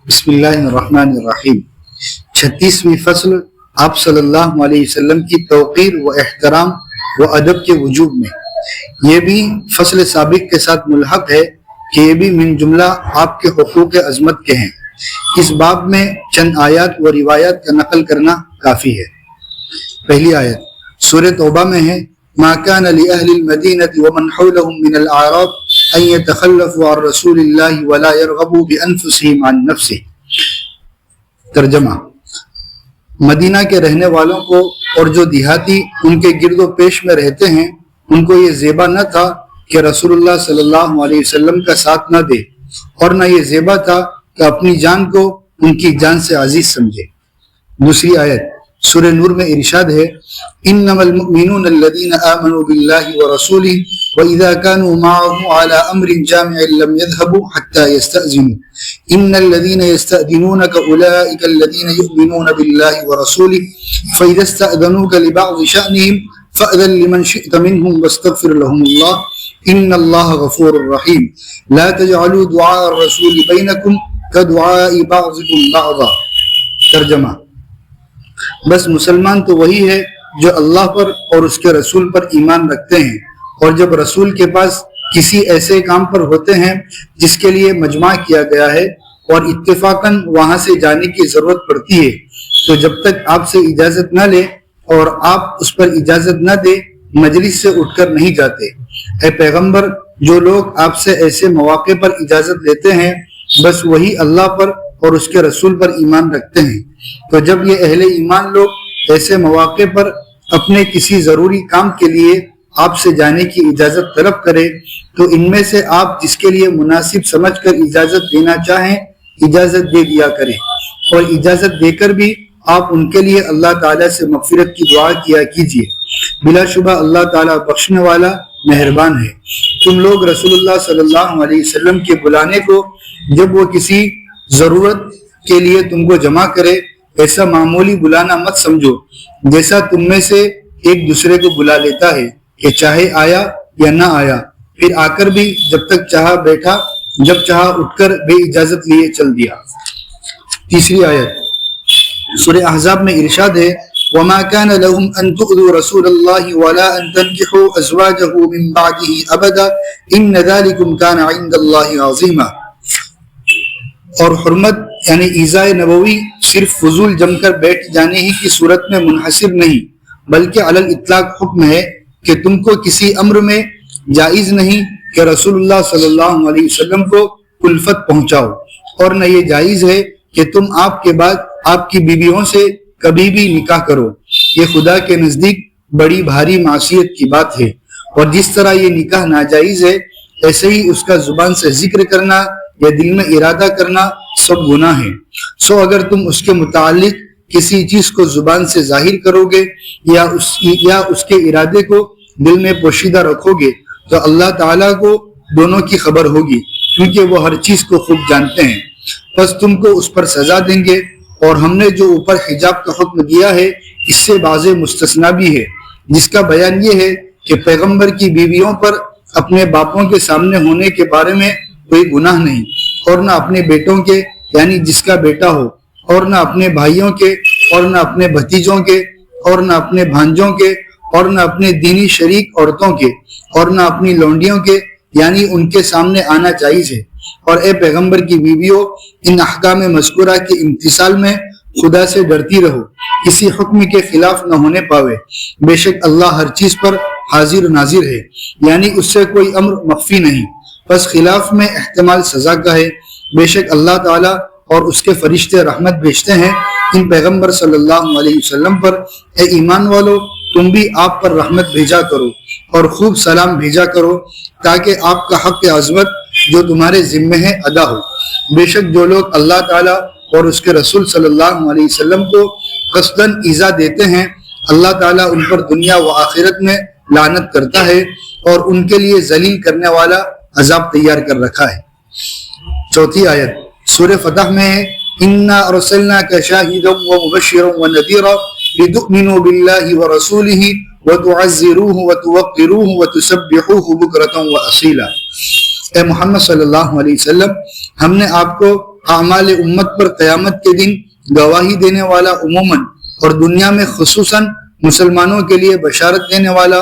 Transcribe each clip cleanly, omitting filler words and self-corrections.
بسم اللہ الرحمن الرحیم۔ 36ویں فصل آپ صلی اللہ علیہ وسلم کی توقیر و احترام و ادب کے وجوب میں۔ یہ بھی فصل سابق کے ساتھ ملحق ہے کہ یہ بھی من جملہ آپ کے حقوق عظمت کے ہیں۔ اس باب میں چند آیات و روایات کا نقل کرنا کافی ہے۔ پہلی آیت سورہ توبہ میں ہے، ما كان لأهل المدينة ومن حولهم من الأعراب أن يتخلفوا عن رسول الله ولا يرغبوا بأنفسهم عن نفسه۔ ترجمہ، مدینہ کے رہنے والوں کو اور جو دیہاتی ان کے گرد و پیش میں رہتے ہیں ان کو یہ زیبا نہ تھا کہ رسول اللہ صلی اللہ علیہ وسلم کا ساتھ نہ دے، اور نہ یہ زیبا تھا کہ اپنی جان کو ان کی جان سے عزیز سمجھے۔ دوسری آیت سورہ نور میں ارشاد ہے، انما المؤمنون الذين آمنوا بالله ورسوله واذا كانوا معه على امر جامع لم يذهبوا حتى يستأذنوا ان الذين يستأذنونك اولئك الذين يؤمنون بالله ورسوله فاذا استأذنوك لبعض شأنهم فأذن لمن شئت منهم واستغفر لهم الله ان الله غفور رحيم لا تجعلوا دعاء الرسول بينكم كدعاء بعضكم بعضا۔ ترجمہ، بس مسلمان تو وہی ہے جو اللہ پر اور اس کے رسول پر ایمان رکھتے ہیں، اور جب رسول کے پاس کسی ایسے کام پر ہوتے ہیں جس کے لیے مجمع کیا گیا ہے اور اتفاقاً وہاں سے جانے کی ضرورت پڑتی ہے تو جب تک آپ سے اجازت نہ لے اور آپ اس پر اجازت نہ دے مجلس سے اٹھ کر نہیں جاتے۔ اے پیغمبر، جو لوگ آپ سے ایسے مواقع پر اجازت لیتے ہیں بس وہی اللہ پر اور اس کے رسول پر ایمان رکھتے ہیں، تو جب یہ اہل ایمان لوگ ایسے مواقع پر اپنے کسی ضروری کام کے لیے آپ سے جانے کی اجازت طلب کرے تو ان میں سے آپ جس کے لیے مناسب سمجھ کر اجازت دینا چاہیں اجازت دے دیا کریں، اور اجازت دے کر بھی آپ ان کے لیے اللہ تعالیٰ سے مغفرت کی دعا کیا کیجیے، بلا شبہ اللہ تعالیٰ بخشنے والا مہربان ہے۔ تم لوگ رسول اللہ صلی اللہ علیہ وسلم کے بلانے کو جب وہ کسی ضرورت کے لیے تم کو جمع کرے ایسا معمولی بلانا مت سمجھو، جیسا تم میں سے ایک دوسرے کو بلا لیتا ہے کہ چاہے آیا یا نہ آیا، پھر آ کر بھی جب تک چاہا بیٹھا، جب چاہا اٹھ کر بے اجازت لیے چل دیا۔ تیسری آیت سورہ احزاب میں ارشاد ہے، وما كان لهم ان تؤذوا رسول الله ولا ان تنكحوا ازواجه من بعده ابدا ان ذلكم كان عند الله عظيما۔ اور حرمت یعنی ایذاء نبوی صرف فضول جم کر بیٹھ جانے ہی کی صورت میں منحصر نہیں، بلکہ علی الاطلاق حکم ہے کہ تم کو کسی امر میں جائز نہیں کہ رسول اللہ صلی اللہ علیہ وسلم کو الفت پہنچاؤ، اور نہ یہ جائز ہے کہ تم آپ کے بعد آپ کی بیویوں سے کبھی بھی نکاح کرو۔ یہ خدا کے نزدیک بڑی بھاری معصیت کی بات ہے، اور جس طرح یہ نکاح ناجائز ہے ایسے ہی اس کا زبان سے ذکر کرنا یا دل میں ارادہ کرنا سب گناہ ہے۔ سو اگر تم اس کے متعلق کسی چیز کو زبان سے ظاہر کرو گے یا اس کے ارادے کو دل میں پوشیدہ رکھو گے تو اللہ تعالیٰ کو دونوں کی خبر ہوگی، کیونکہ وہ ہر چیز کو خوب جانتے ہیں۔ پس تم کو اس پر سزا دیں گے، اور ہم نے جو اوپر حجاب کا حکم دیا ہے اس سے بعض مستثنا بھی ہے، جس کا بیان یہ ہے کہ پیغمبر کی بیویوں پر اپنے باپوں کے سامنے ہونے کے بارے میں کوئی گناہ نہیں، اور نہ اپنے بیٹوں کے یعنی جس کا بیٹا ہو، اور نہ اپنے بھائیوں کے، اور نہ اپنے بھتیجوں کے، اور نہ اپنے بھانجوں کے، اور نہ اپنے دینی شریک عورتوں کے، اور نہ اپنی لونڈیوں کے، یعنی ان کے سامنے آنا جائز ہے۔ اور اے پیغمبر کی بیویوں، ان احکام مذکورہ کے امتثال میں خدا سے ڈرتی رہو، کسی حکم کے خلاف نہ ہونے پاوے، بے شک اللہ ہر چیز پر حاضر و ناظر ہے، یعنی اس سے کوئی امر مخفی نہیں، پس خلاف میں احتمال سزا کا ہے۔ بے شک اللہ تعالیٰ اور اس کے فرشتے رحمت بھیجتے ہیں ان پیغمبر صلی اللہ علیہ وسلم پر۔ اے ایمان والو، تم بھی آپ پر رحمت بھیجا کرو اور خوب سلام بھیجا کرو تاکہ آپ کا حق عظمت جو تمہارے ذمہ ہے ادا ہو۔ بے شک جو لوگ اللہ تعالیٰ اور اس کے رسول صلی اللہ علیہ وسلم کو قصداً ایذا دیتے ہیں اللہ تعالیٰ ان پر دنیا و آخرت میں لعنت کرتا ہے اور ان کے لیے ذلیل کرنے والا عذاب تیار کر رکھا ہے۔ چوتھی آیت سورہ فتح میں ہے، اِنَّا أَرْسَلْنَاكَ شَاهِدًا وَمُبَشِّرًا وَنَذِيرًا لِتُؤْمِنُوا بِاللَّهِ وَرَسُولِهِ وَتُعَزِّرُوهُ وَتُوَقِّرُوهُ وَتُسَبِّحُوهُ بُكْرَةً وَأَصِيلًا۔ اے محمد صلی اللہ علیہ وسلم، ہم نے آپ کو اعمال امت پر قیامت کے دن گواہی دینے والا عموماً اور دنیا میں خصوصاً مسلمانوں کے لیے بشارت دینے والا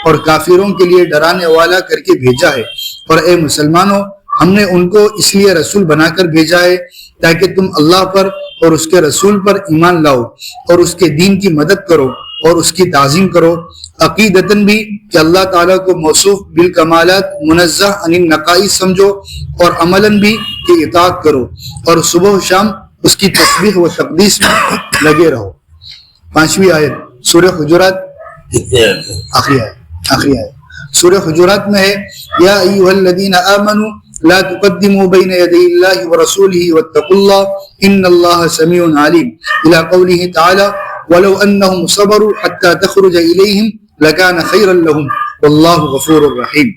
اور کافروں کے لیے ڈرانے والا کر کے بھیجا ہے۔ اور اے مسلمانوں، ہم نے ان کو اس لیے رسول بنا کر بھیجا ہے تاکہ تم اللہ پر اور اس کے رسول پر ایمان لاؤ اور اس کے دین کی مدد کرو اور اس کی تعظیم کرو، عقیدتاً بھی کہ اللہ تعالیٰ کو موصوف بالکمالات منزہ عن النقائص سمجھو، اور عملاً بھی کہ اطاعت کرو اور صبح و شام اس کی تسبیح و تقدیس میں لگے رہو۔ 5ویں آیت سورہ حجرات، آخری آیت سورہ حجرات میں ہے، یا ایھا الذین آمنوا لا تقدموا بین یدی اللہ ورسولہ واتقوا اللہ ان اللہ سمیع علیم، الی قولہ تعالی ولو انہم صبروا حتی تخرج الیہم لکان خیرا لہم واللہ غفور الرحیم۔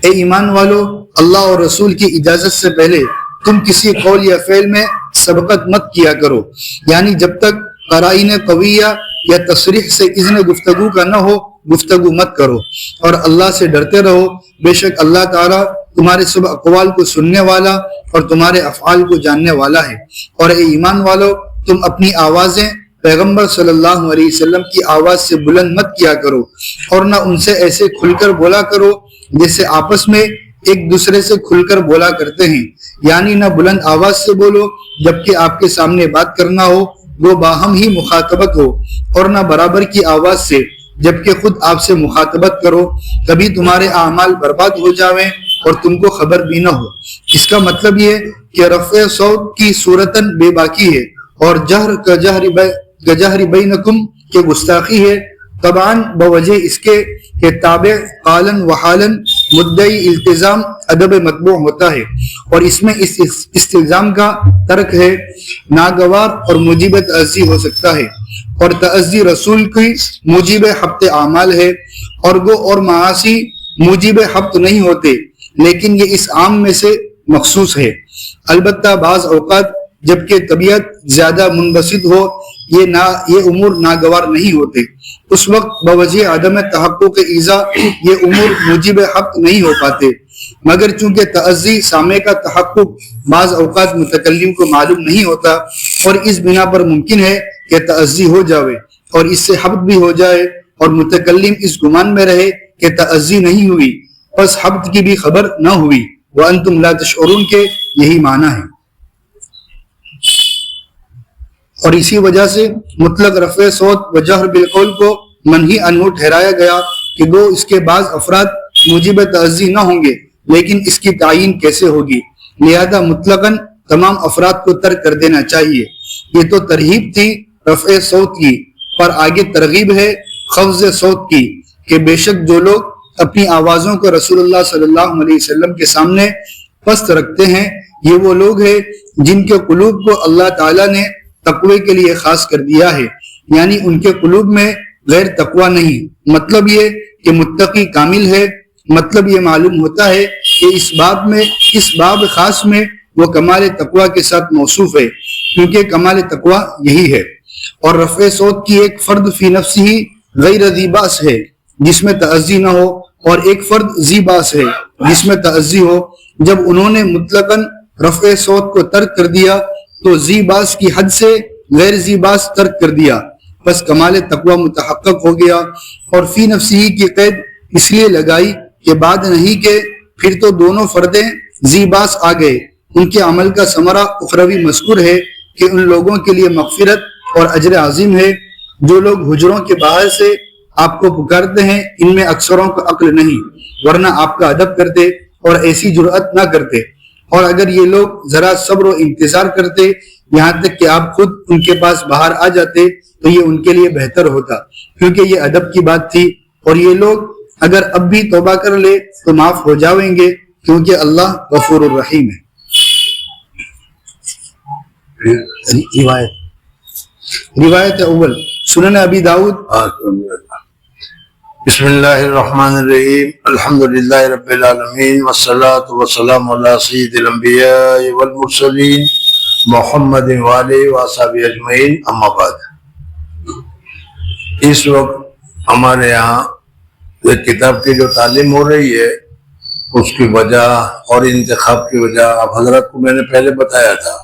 اے ایمان والو، اللہ اور رسول کی اجازت سے پہلے تم کسی قول یا فعل میں سبقت مت کیا کرو، یعنی جب تک قرائن قویہ یا تصریح سے اذن گفتگو کا نہ ہو گفتگو مت کرو، اور اللہ سے ڈرتے رہو، بے شک اللہ تعالیٰ تمہارے سب اقوال کو سننے والا اور تمہارے افعال کو جاننے والا ہے۔ اور اے ایمان والو، تم اپنی آوازیں پیغمبر صلی اللہ علیہ وسلم کی آواز سے بلند مت کیا کرو، اور نہ ان سے ایسے کھل کر بولا کرو جیسے آپس میں ایک دوسرے سے کھل کر بولا کرتے ہیں، یعنی نہ بلند آواز سے بولو جبکہ آپ کے سامنے بات کرنا ہو، وہ باہم ہی مخاطبت ہو، اور نہ برابر کی آواز سے جبکہ خود آپ سے مخاطبت کرو، کبھی تمہارے اعمال برباد ہو جاویں اور تم کو خبر بھی نہ ہو۔ اس کا مطلب یہ کہ رفع صوت کی صورتاً بے باکی ہے، اور جہر کا جہر بینکم کے گستاخی ہے، طبعاً بوجہ اس کے کہ تابع قالن و حالن مدعی التزام ادب مطبوع ہوتا ہے، اور اس میں اس استلزام کا ترک ہے ناگوار اور موجب تعزی ہو سکتا ہے، اور تعزی رسول کی موجب حبط اعمال ہے، اور گو اور معاصی موجب حبط نہیں ہوتے، لیکن یہ اس عام میں سے مخصوص ہے۔ البتہ بعض اوقات جبکہ طبیعت زیادہ منبسط ہو یہ امور ناگوار نہیں ہوتے، اس وقت بوجہ عدم تحقق ایذا یہ امور موجب حق نہیں ہو پاتے، مگر چونکہ تعزی سامع کا تحقق بعض اوقات متکلم کو معلوم نہیں ہوتا، اور اس بنا پر ممکن ہے کہ تعزی ہو جاوے اور اس سے حبط بھی ہو جائے، اور متکلم اس گمان میں رہے کہ تعزی نہیں ہوئی پس حبط کی بھی خبر نہ ہوئی، وانتم لا تشعرون کے یہی معنی ہے۔ اور اسی وجہ سے مطلق رفع صوت و جہر بالقول کو منہی عنہ ٹھہرایا گیا کہ گو اس کے بعض افراد موجب تعزی نہ ہوں گے، لیکن اس کی تعین کیسے ہوگی، لہذا مطلقاً تمام افراد کو ترک کر دینا چاہیے۔ یہ تو ترغیب تھی رفع صوت کی، پر آگے ترغیب ہے خفض صوت کی، کہ بے شک جو لوگ اپنی آوازوں کو رسول اللہ صلی اللہ علیہ وسلم کے سامنے پست رکھتے ہیں، یہ وہ لوگ ہیں جن کے قلوب کو اللہ تعالیٰ نے تقوی کے لیے خاص کر دیا ہے، یعنی ان کے قلوب میں غیر تقوی نہیں۔ مطلب یہ کہ متقی کامل ہے، مطلب یہ معلوم ہوتا ہے کہ اس باب خاص میں وہ کمال تقوی کے ساتھ موصوف ہے، کیونکہ کمال تقوی یہی ہے۔ اور رفع صوت کی ایک فرد فی نفسی ہی غیر ذی باس ہے جس میں تعزی نہ ہو، اور ایک فرد ذی باس ہے جس میں تعزی ہو۔ جب انہوں نے مطلقاً رفع صوت کو ترک کر دیا تو ذی باس کی حد سے غیر ذی باس ترک کر دیا، بس کمال تقوی متحقق ہو گیا۔ اور فی نفسی کی قید اس لیے لگائی کہ بعد نہیں کہ پھر تو دونوں فردیں ذی باس آ گئے۔ ان کے عمل کا ثمرہ اخروی مذکور ہے کہ ان لوگوں کے لیے مغفرت اور اجر عظیم ہے جو لوگ حجروں کے باہر سے آپ کو پکارتے ہیں، ان میں اکثروں کو عقل نہیں، ورنہ آپ کا ادب کرتے اور ایسی جرأت نہ کرتے، اور اگر یہ لوگ ذرا صبر و انتظار کرتے یہاں تک کہ آپ خود ان کے پاس باہر آ جاتے تو یہ ان کے لیے بہتر ہوتا، کیونکہ یہ ادب کی بات تھی، اور یہ لوگ اگر اب بھی توبہ کر لے تو معاف ہو جاویں گے، کیونکہ اللہ غفور الرحیم ہے۔ روایت اول سنن ابی داؤد۔ بسم اللہ الرحمن الرحیم، الحمدللہ رب العالمین، والصلاة والسلام علی سید الانبیاء والمرسلین محمد وآلہ وصحبہ اجمعین، اما بعد۔ اس وقت ہمارے یہاں ایک کتاب کی جو تعلیم ہو رہی ہے اس کی وجہ اور انتخاب کی وجہ اب حضرت کو میں نے پہلے بتایا تھا،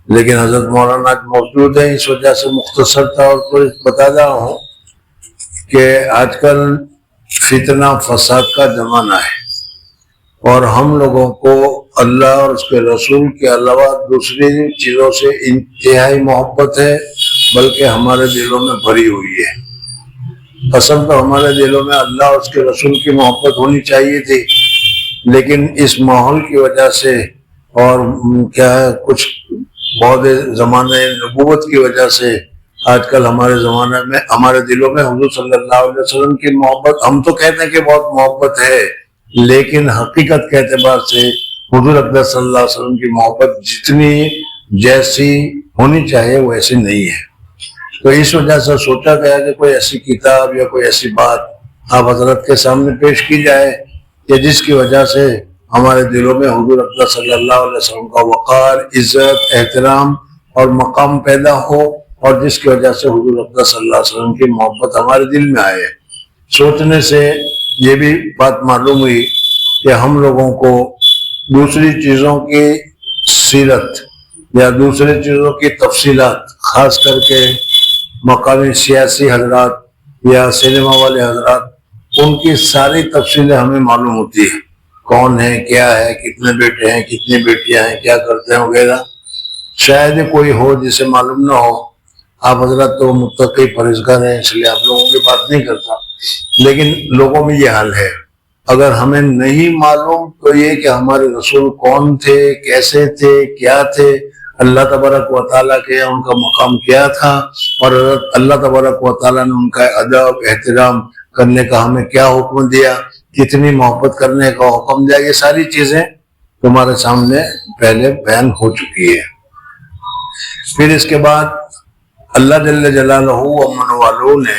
لیکن حضرت مولانا آج موجود ہے، اس وجہ سے مختصر طور پر بتا رہا ہوں کہ آج کل فتنہ فساد کا زمانہ ہے، اور ہم لوگوں کو اللہ اور اس کے رسول کے علاوہ دوسری چیزوں سے انتہائی محبت ہے، بلکہ ہمارے دلوں میں بھری ہوئی ہے۔ اصل تو ہمارے دلوں میں اللہ اور اس کے رسول کی محبت ہونی چاہیے تھی، لیکن اس ماحول کی وجہ سے اور کیا ہے کچھ بہت زمانے نبوت کی وجہ سے آج کل ہمارے زمانے میں ہمارے دلوں میں حضور صلی اللہ علیہ وسلم کی محبت، ہم تو کہتے ہیں کہ بہت محبت ہے، لیکن حقیقت کے اعتبار سے حضور اقدس صلی اللہ علیہ وسلم کی محبت جتنی جیسی ہونی چاہیے ویسی نہیں ہے۔ تو اس وجہ سے سوچا گیا کہ کوئی ایسی کتاب یا کوئی ایسی بات آپ حضرت کے سامنے پیش کی جائے کہ جس کی وجہ سے ہمارے دلوں میں حضور اقدس صلی اللہ علیہ وسلم کا وقار، عزت، احترام اور مقام پیدا ہو، اور جس کی وجہ سے حضور اقدس صلی اللہ علیہ وسلم کی محبت ہمارے دل میں آئے۔ سوچنے سے یہ بھی بات معلوم ہوئی کہ ہم لوگوں کو دوسری چیزوں کی سیرت یا دوسری چیزوں کی تفصیلات، خاص کر کے مقامی سیاسی حضرات یا سینما والے حضرات، ان کی ساری تفصیلیں ہمیں معلوم ہوتی ہیں، کون ہے، کیا ہے، کتنے بیٹے ہیں، کتنی بیٹیاں ہیں، کیا کرتے ہیں وغیرہ۔ شاید کوئی ہو جسے معلوم نہ ہو، آپ حضرات تو متقی پرہیزگار ہیں اس لیے آپ لوگوں کی بات نہیں کرتا، لیکن لوگوں میں یہ حال ہے۔ اگر ہمیں نہیں معلوم تو یہ کہ ہمارے رسول کون تھے، کیسے تھے، کیا تھے، اللہ تبارک و تعالیٰ کے ان کا مقام کیا تھا، اور اللہ تبارک و تعالیٰ نے ان کا ادب احترام کرنے کا ہمیں کیا حکم دیا، کتنی محبت کرنے کا حکم دیا، یہ ساری چیزیں تمہارے سامنے پہلے بیان ہو چکی ہے۔ پھر اس کے بعد اللہ جل جلالہ و من والوں نے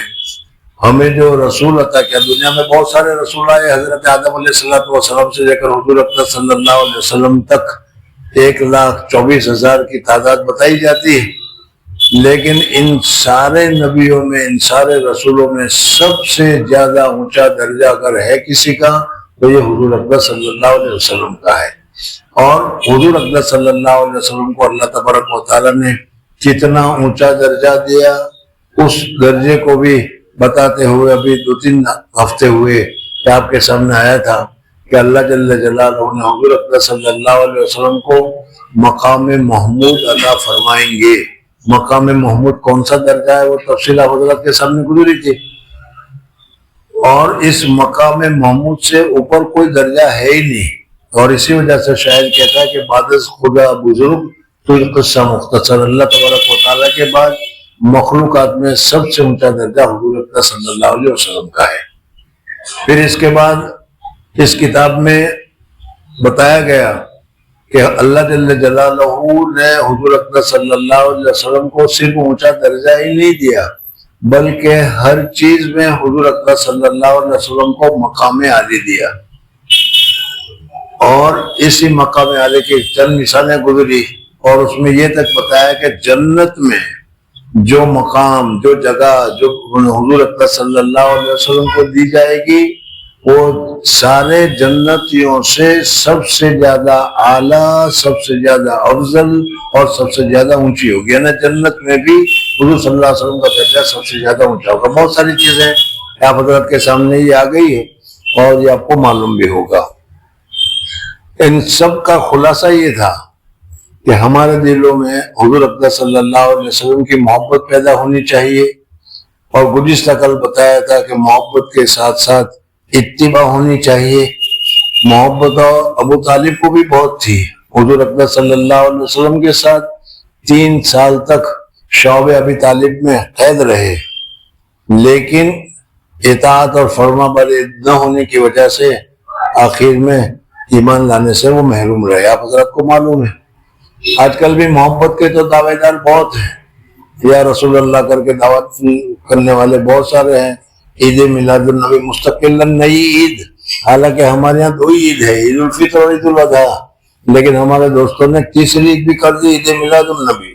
ہمیں جو رسول عطا کیا، دنیا میں بہت سارے رسول آئے، حضرت آدم علیہ السلام سے لے کر حضور اقدس صلی اللہ علیہ وسلم تک 1,24,000 کی تعداد بتائی جاتی ہے، لیکن ان سارے نبیوں میں، ان سارے رسولوں میں سب سے زیادہ اونچا درجہ اگر ہے کسی کا تو یہ حضور اقدس صلی اللہ علیہ وسلم کا ہے۔ اور حضور اقدس صلی اللہ علیہ وسلم کو اللہ تبارک و تعالیٰ نے کتنا اونچا درجہ دیا، اس درجے کو بھی بتاتے ہوئے ابھی 2-3 ہفتے ہوئے کہ آپ کے سامنے آیا تھا کہ اللہ جل جلالہ نے حضور اقدس صلی اللہ علیہ وسلم کو مقام محمود عطا فرمائیں گے۔ مقام محمود کون سا درجہ ہے وہ تفصیل حضرت کے سامنے گزری تھی، اور اس مقام محمود سے اوپر کوئی درجہ ہے ہی نہیں، اور اسی وجہ سے شاعر کہتا ہے کہ بعد از خدا بزرگ تو قصہ مختصر، اللہ تبارک و تعالیٰ کے بعد مخلوقات میں سب سے اونچا درجہ حضور اقدس صلی اللہ علیہ وسلم کا ہے۔ پھر اس کے بعد اس کتاب میں بتایا گیا کہ اللہ جل جلالہ نے حضور اقدس صلی اللہ علیہ وسلم کو صرف اونچا درجہ ہی نہیں دیا، بلکہ ہر چیز میں حضور اقدس صلی اللہ علیہ وسلم کو مقام عالی دیا، اور اسی مقام عالی کی چند مثالیں گزری، اور اس میں یہ تک بتایا کہ جنت میں جو مقام، جو جگہ جو حضور اقدس صلی اللہ علیہ وسلم کو دی جائے گی وہ سارے جنتیوں سے سب سے زیادہ اعلیٰ، سب سے زیادہ افضل اور سب سے زیادہ اونچی ہوگی، یعنی جنت میں بھی حضور صلی اللہ علیہ وسلم کا درجہ سب سے زیادہ اونچا ہوگا۔ بہت ساری چیزیں آپ حضرت کے سامنے یہ آ گئی ہے اور یہ آپ کو معلوم بھی ہوگا۔ ان سب کا خلاصہ یہ تھا کہ ہمارے دلوں میں حضور اقدس صلی اللہ علیہ وسلم کی محبت پیدا ہونی چاہیے، اور گزشتہ کل بتایا تھا کہ محبت کے ساتھ ساتھ اتباع ہونی چاہیے۔ محبت ابو طالب کو بھی بہت تھی، حضور اقدس صلی اللہ علیہ وسلم کے ساتھ 3 سال تک شعب ابی طالب میں قید رہے، لیکن اطاعت اور فرما برداری نہ ہونے کی وجہ سے آخر میں ایمان لانے سے وہ محروم رہے۔ آپ حضرات کو معلوم ہے آج کل بھی محبت کے تو دعوے دار بہت ہیں، یا رسول اللہ کر کے دعوت کرنے والے بہت سارے ہیں۔ عید میلاد النبی مستقلاً نئی عید، حالانکہ ہمارے یہاں 2 عید ہے، عید الفطر اور عید الاضحیٰ، لیکن ہمارے دوستوں نے تیسری عید بھی کر دی، عید میلاد النبی،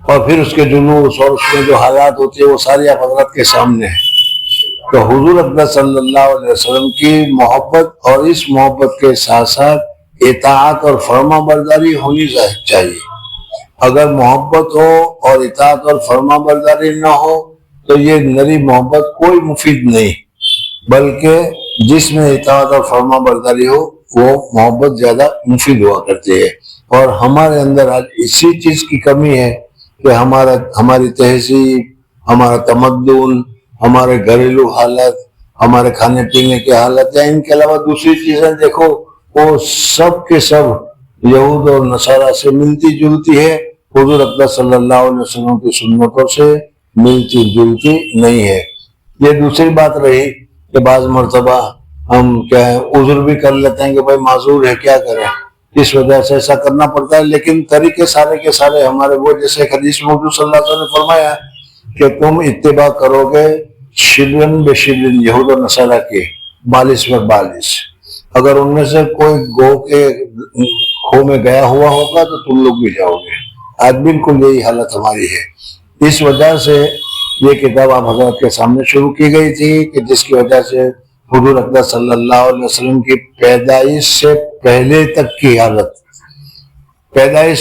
اور پھر اس کے جلوس اور اس میں جو حالات ہوتے ہیں وہ ساری آپ حضرات کے سامنے ہیں۔ تو حضور اکرم صلی اللہ علیہ وسلم کی محبت اور اس محبت کے ساتھ ساتھ اطاعت اور فرما برداری ہونی چاہیے. اگر محبت ہو اور اطاعت اور فرما برداری نہ ہو تو یہ نری محبت کوئی مفید نہیں، بلکہ جس میں اطاعت اور فرما برداری ہو وہ محبت زیادہ مفید ہوا کرتی ہے. اور ہمارے اندر آج اسی چیز کی کمی ہے کہ ہماری تہذیب، ہمارا تمدن، ہمارے گھریلو حالت، ہمارے کھانے پینے کی حالت یا ان کے علاوہ دوسری چیزیں دیکھو، وہ سب کے سب یہود اور نصارہ سے ملتی جلتی ہے، حضور اکرم صلی اللہ علیہ وسلم کی سنتوں سے ملتی جلتی نہیں ہے. یہ دوسری بات رہی کہ بعض مرتبہ ہم کیا ہے عذر بھی کر لیتے ہیں کہ بھائی معذور ہے، کیا کریں، اس وجہ سے ایسا کرنا پڑتا ہے. لیکن طریقے سارے کے سارے ہمارے وہ، جیسے حدیث میں حضور صلی اللہ علیہ وسلم نے فرمایا کہ تم اتباع کرو گے شبرن بے شبرن یہود و نصارہ کے، بالش میں بالش. اگر ان میں سے کوئی گو کے کھو میں گیا ہوا ہوگا تو تم لوگ بھی جاؤ گے. آج بالکل یہی حالت ہماری ہے. اس وجہ سے یہ کتاب آپ حضرت کے سامنے شروع کی گئی تھی کہ جس کی وجہ سے حضور اکرم صلی اللہ علیہ وسلم کی پیدائش سے پہلے تک کی حالت، پیدائش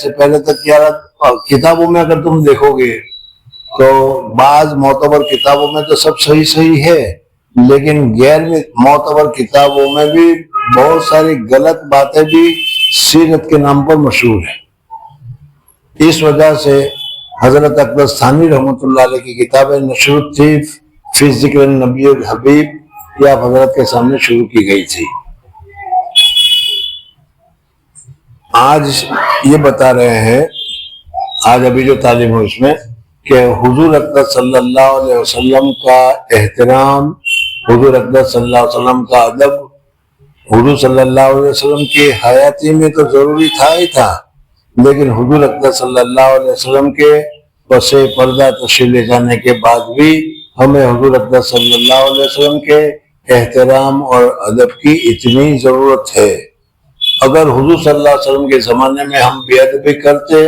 سے پہلے تک کی حالت. اور کتابوں میں اگر تم دیکھو گے تو بعض معتبر کتابوں میں تو سب صحیح ہے، لیکن غیر معتبر کتابوں میں بھی بہت ساری غلط باتیں بھی سیرت کے نام پر مشہور ہیں. اس وجہ سے حضرت اکبر ثانی رحمۃ اللہ علیہ کی کتاب نشر الطیف فی ذکر النبی الحبیب یہ آپ حضرت کے سامنے شروع کی گئی تھی. آج یہ بتا رہے ہیں، آج ابھی جو تعلیم ہو اس میں کہ حضور اکرم صلی اللہ علیہ وسلم کا احترام، حضور اکرم صلی اللہ علیہ وسلم کا ادب، حضور صلی اللہ علیہ وسلم کی حیاتی میں تو ضروری تھا ہی تھا، لیکن حضور اکرم صلی اللہ علیہ وسلم کے پس پردہ تشریف لے جانے کے بعد بھی ہمیں حضور اکرم صلی اللہ علیہ وسلم کے احترام اور ادب کی اتنی ضرورت ہے. اگر حضور صلی اللہ علیہ وسلم کے زمانے میں ہم بے ادبی کرتے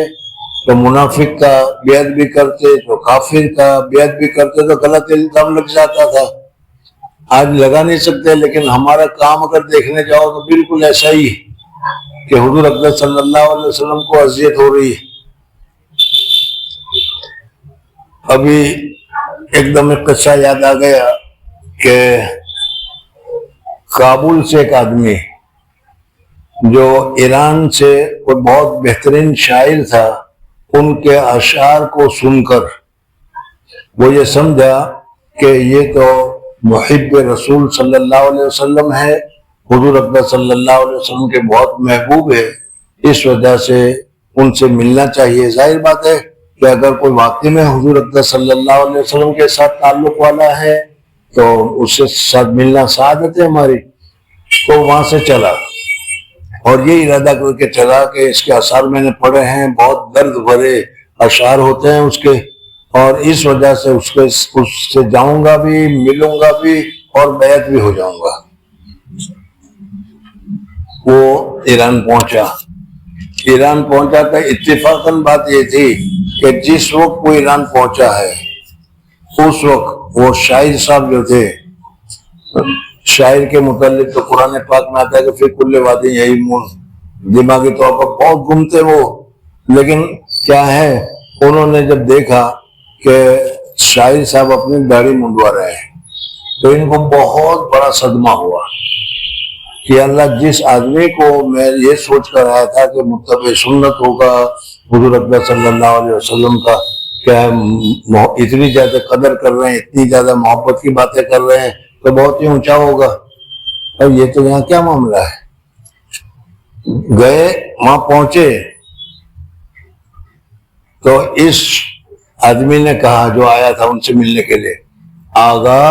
تو منافق کا بے ادبی کرتے تو کافر کا بے ادبی کرتے تو غلط الزام لگ جاتا تھا. آج لگا نہیں سکتے، لیکن ہمارا کام اگر دیکھنے جاؤ تو بالکل ایسا ہی کہ حضور اکرم صلی اللہ علیہ وسلم کو اذیت ہو رہی ہے. ابھی ایک دم ایک قصہ یاد آ گیا کہ کابل سے ایک آدمی جو ایران سے کوئی بہت بہترین شاعر تھا، ان کے اشعار کو سن کر وہ یہ سمجھا کہ یہ تو محب رسول صلی اللہ علیہ وسلم ہے، حضور اکرم صلی اللہ علیہ وسلم کے بہت محبوب ہے، اس وجہ سے ان سے ملنا چاہیے. ظاہر بات ہے کہ اگر کوئی واقعی میں حضور اکرم صلی اللہ علیہ وسلم کے ساتھ تعلق والا ہے تو اس سے ساتھ ملنا سعادت ہے ہماری. تو وہاں سے چلا اور یہ ارادہ کر کے چلا کہ اس کے اشعار میں نے پڑھے ہیں، بہت درد بھرے اشعار ہوتے ہیں اس کے، اور اس وجہ سے اس سے جاؤں گا بھی، ملوں گا بھی اور بیعت بھی ہو جاؤں گا. وہ ایران پہنچا تو اتفاقاً بات یہ تھی کہ جس وقت وہ ایران پہنچا ہے اس وقت وہ شاعر صاحب جو تھے، شاعر کے متعلق تو قرآن پاک میں آتا ہے کہ فی کل وادی یہیمون، دماغی طور پر بہت گھومتے وہ، لیکن کیا ہے انہوں نے جب دیکھا کہ شاعر صاحب اپنی داڑھی منڈوا رہے ہیں تو ان کو بہت بڑا صدمہ ہوا کہ اللہ، جس آدمی کو میں یہ سوچ کر آیا تھا کہ متبع سنت ہوگا حضور اکرم صلی اللہ علیہ وسلم کا، کیا اتنی زیادہ قدر کر رہے ہیں، اتنی زیادہ محبت کی باتیں کر رہے ہیں تو بہت ہی اونچا ہوگا، اور یہ تو یہاں کیا معاملہ ہے. گئے وہاں پہنچے تو اس آدمی نے کہا جو آیا تھا ان سے ملنے کے لیے، آغا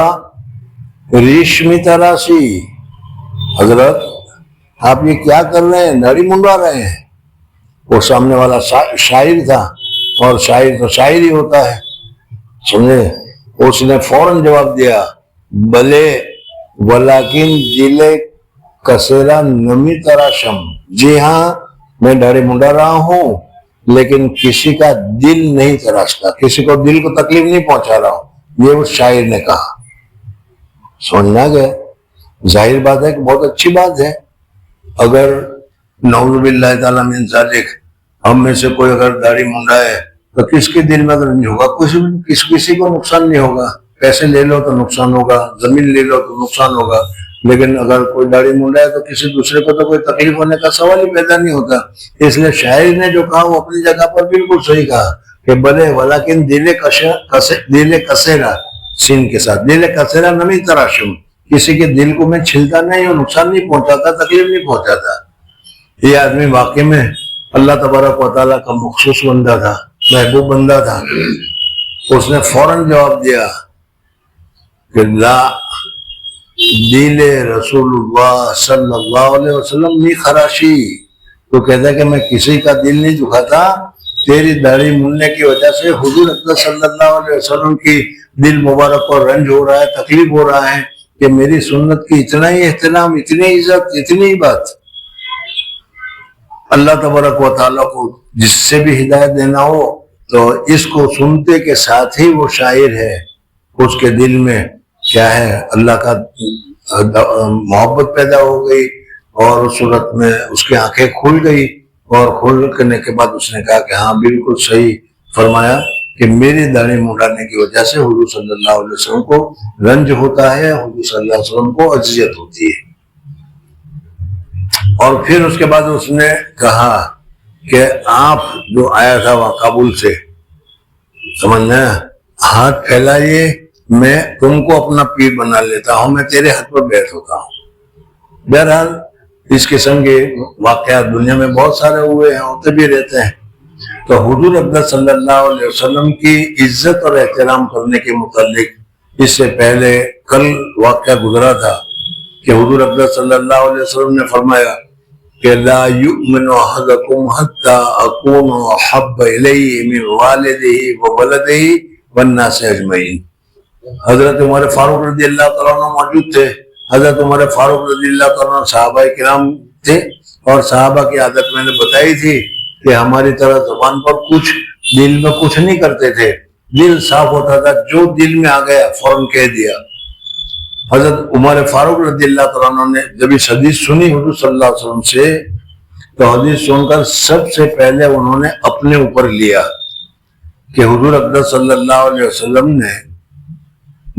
ریشمی تراسی، حضرت آپ یہ کیا کر رہے ہیں، داڑھی منڈوا رہے ہیں. وہ سامنے والا شاعر تھا اور شاعر تو شاعر ہی ہوتا ہے، سمجھے. اس نے فوراً جواب دیا، بلے ولیکن دل کسیرا نمی تراشم، جی ہاں میں داڑھی منڈا رہا ہوں لیکن کسی کا دل نہیں تراشتا، کسی کو دل کو تکلیف نہیں پہنچا رہا ہوں. یہ اس شاعر نے کہا. سمجھنا گیا. ظاہر بات ہے کہ بہت اچھی بات ہے. اگر نعوذ باللہ تعالیٰ من ذالک ہم میں سے کوئی اگر داڑھی منڈائے تو کس کے دل میں رنج ہوگا؟ کسی کو نقصان نہیں ہوگا. پیسے لے لو تو نقصان ہوگا, زمین لے لو تو نقصان ہوگا, لیکن اگر کوئی داڑھی منڈائے تو کسی دوسرے کو تو کوئی تکلیف ہونے کا سوال ہی پیدا نہیں ہوتا. اس لیے شاعر نے جو کہا وہ اپنی جگہ پر بالکل صحیح کہا کہ بلے ولیکن دل کسیرا, سین کے ساتھ دل کسیرا نمی تراشم, کسی کے دل کو میں چھلتا نہیں اور نقصان نہیں پہنچاتا, تکلیف نہیں پہنچاتا. یہ آدمی واقعی میں اللہ تبارک و تعالیٰ کا مخصوص بندہ تھا, محبوب بندہ تھا. اس نے فوراً جواب دیا کہ لا دل رسول اللہ صلی اللہ علیہ وسلم نی خراشی. تو کہتا ہے کہ میں کسی کا دل نہیں دکھاتا, تیری داڑھی ملنے کی وجہ سے حضور اکرم صلی اللہ علیہ وسلم کی دل مبارک پر رنج ہو رہا ہے, تکلیف ہو رہا ہے کہ میری سنت کی اتنا ہی احترام, اتنی عزت, اتنی ہی بات. اللہ تبارک و تعالیٰ کو جس سے بھی ہدایت دینا ہو تو اس کو سنتے کے ساتھ ہی وہ شاعر ہے, اس کے دل میں کیا ہے اللہ کا محبت پیدا ہو گئی, اور اس صورت میں اس کی آنکھیں کھل گئی, اور کھول کرنے کے بعد اس نے کہا کہ ہاں بالکل صحیح فرمایا کہ میری داڑھی منڈانے کی وجہ سے حضور صلی اللہ علیہ وسلم کو رنج ہوتا ہے, حضور صلی اللہ علیہ وسلم کو اذیت ہوتی ہے. اور پھر اس کے بعد اس نے کہا کہ آپ جو آیا تھا وہاں کابل سے, سمجھنا, ہاتھ پھیلائیے, میں تم کو اپنا پیر بنا لیتا ہوں, میں تیرے ہاتھ پر بیٹھ ہوتا ہوں. بہرحال اس قسم کے واقعات دنیا میں بہت سارے ہوئے ہیں, ہوتے بھی رہتے ہیں. تو حضور اکرم صلی اللہ علیہ وسلم کی عزت اور احترام کرنے کے متعلق اس سے پہلے کل واقعہ گزرا تھا کہ حضور اکرم صلی اللہ علیہ وسلم نے فرمایا کہ لا یؤمن احدکم حتی اکون احب الیہ من والدہ وولدہ والناس اجمعین. حضرت عمر فاروق رضی اللہ تعالیٰ عنہ موجود تھے. حضرت عمر فاروق رضی اللہ تعالیٰ عنہ صحابہ کرام تھے, اور صحابہ کی عادت میں نے بتائی تھی کہ ہماری طرح زبان پر کچھ, دل میں کچھ نہیں کرتے تھے, دل صاف ہوتا تھا, جو دل میں آ گیا فوراً کہہ دیا. حضرت عمر فاروق رضی اللہ تعالیٰ عنہ نے جب اس حدیث سنی حضور صلی اللہ علیہ وسلم سے, تو حدیث سن کر سب سے پہلے انہوں نے اپنے اوپر لیا کہ حضور اکرم صلی اللہ علیہ وسلم نے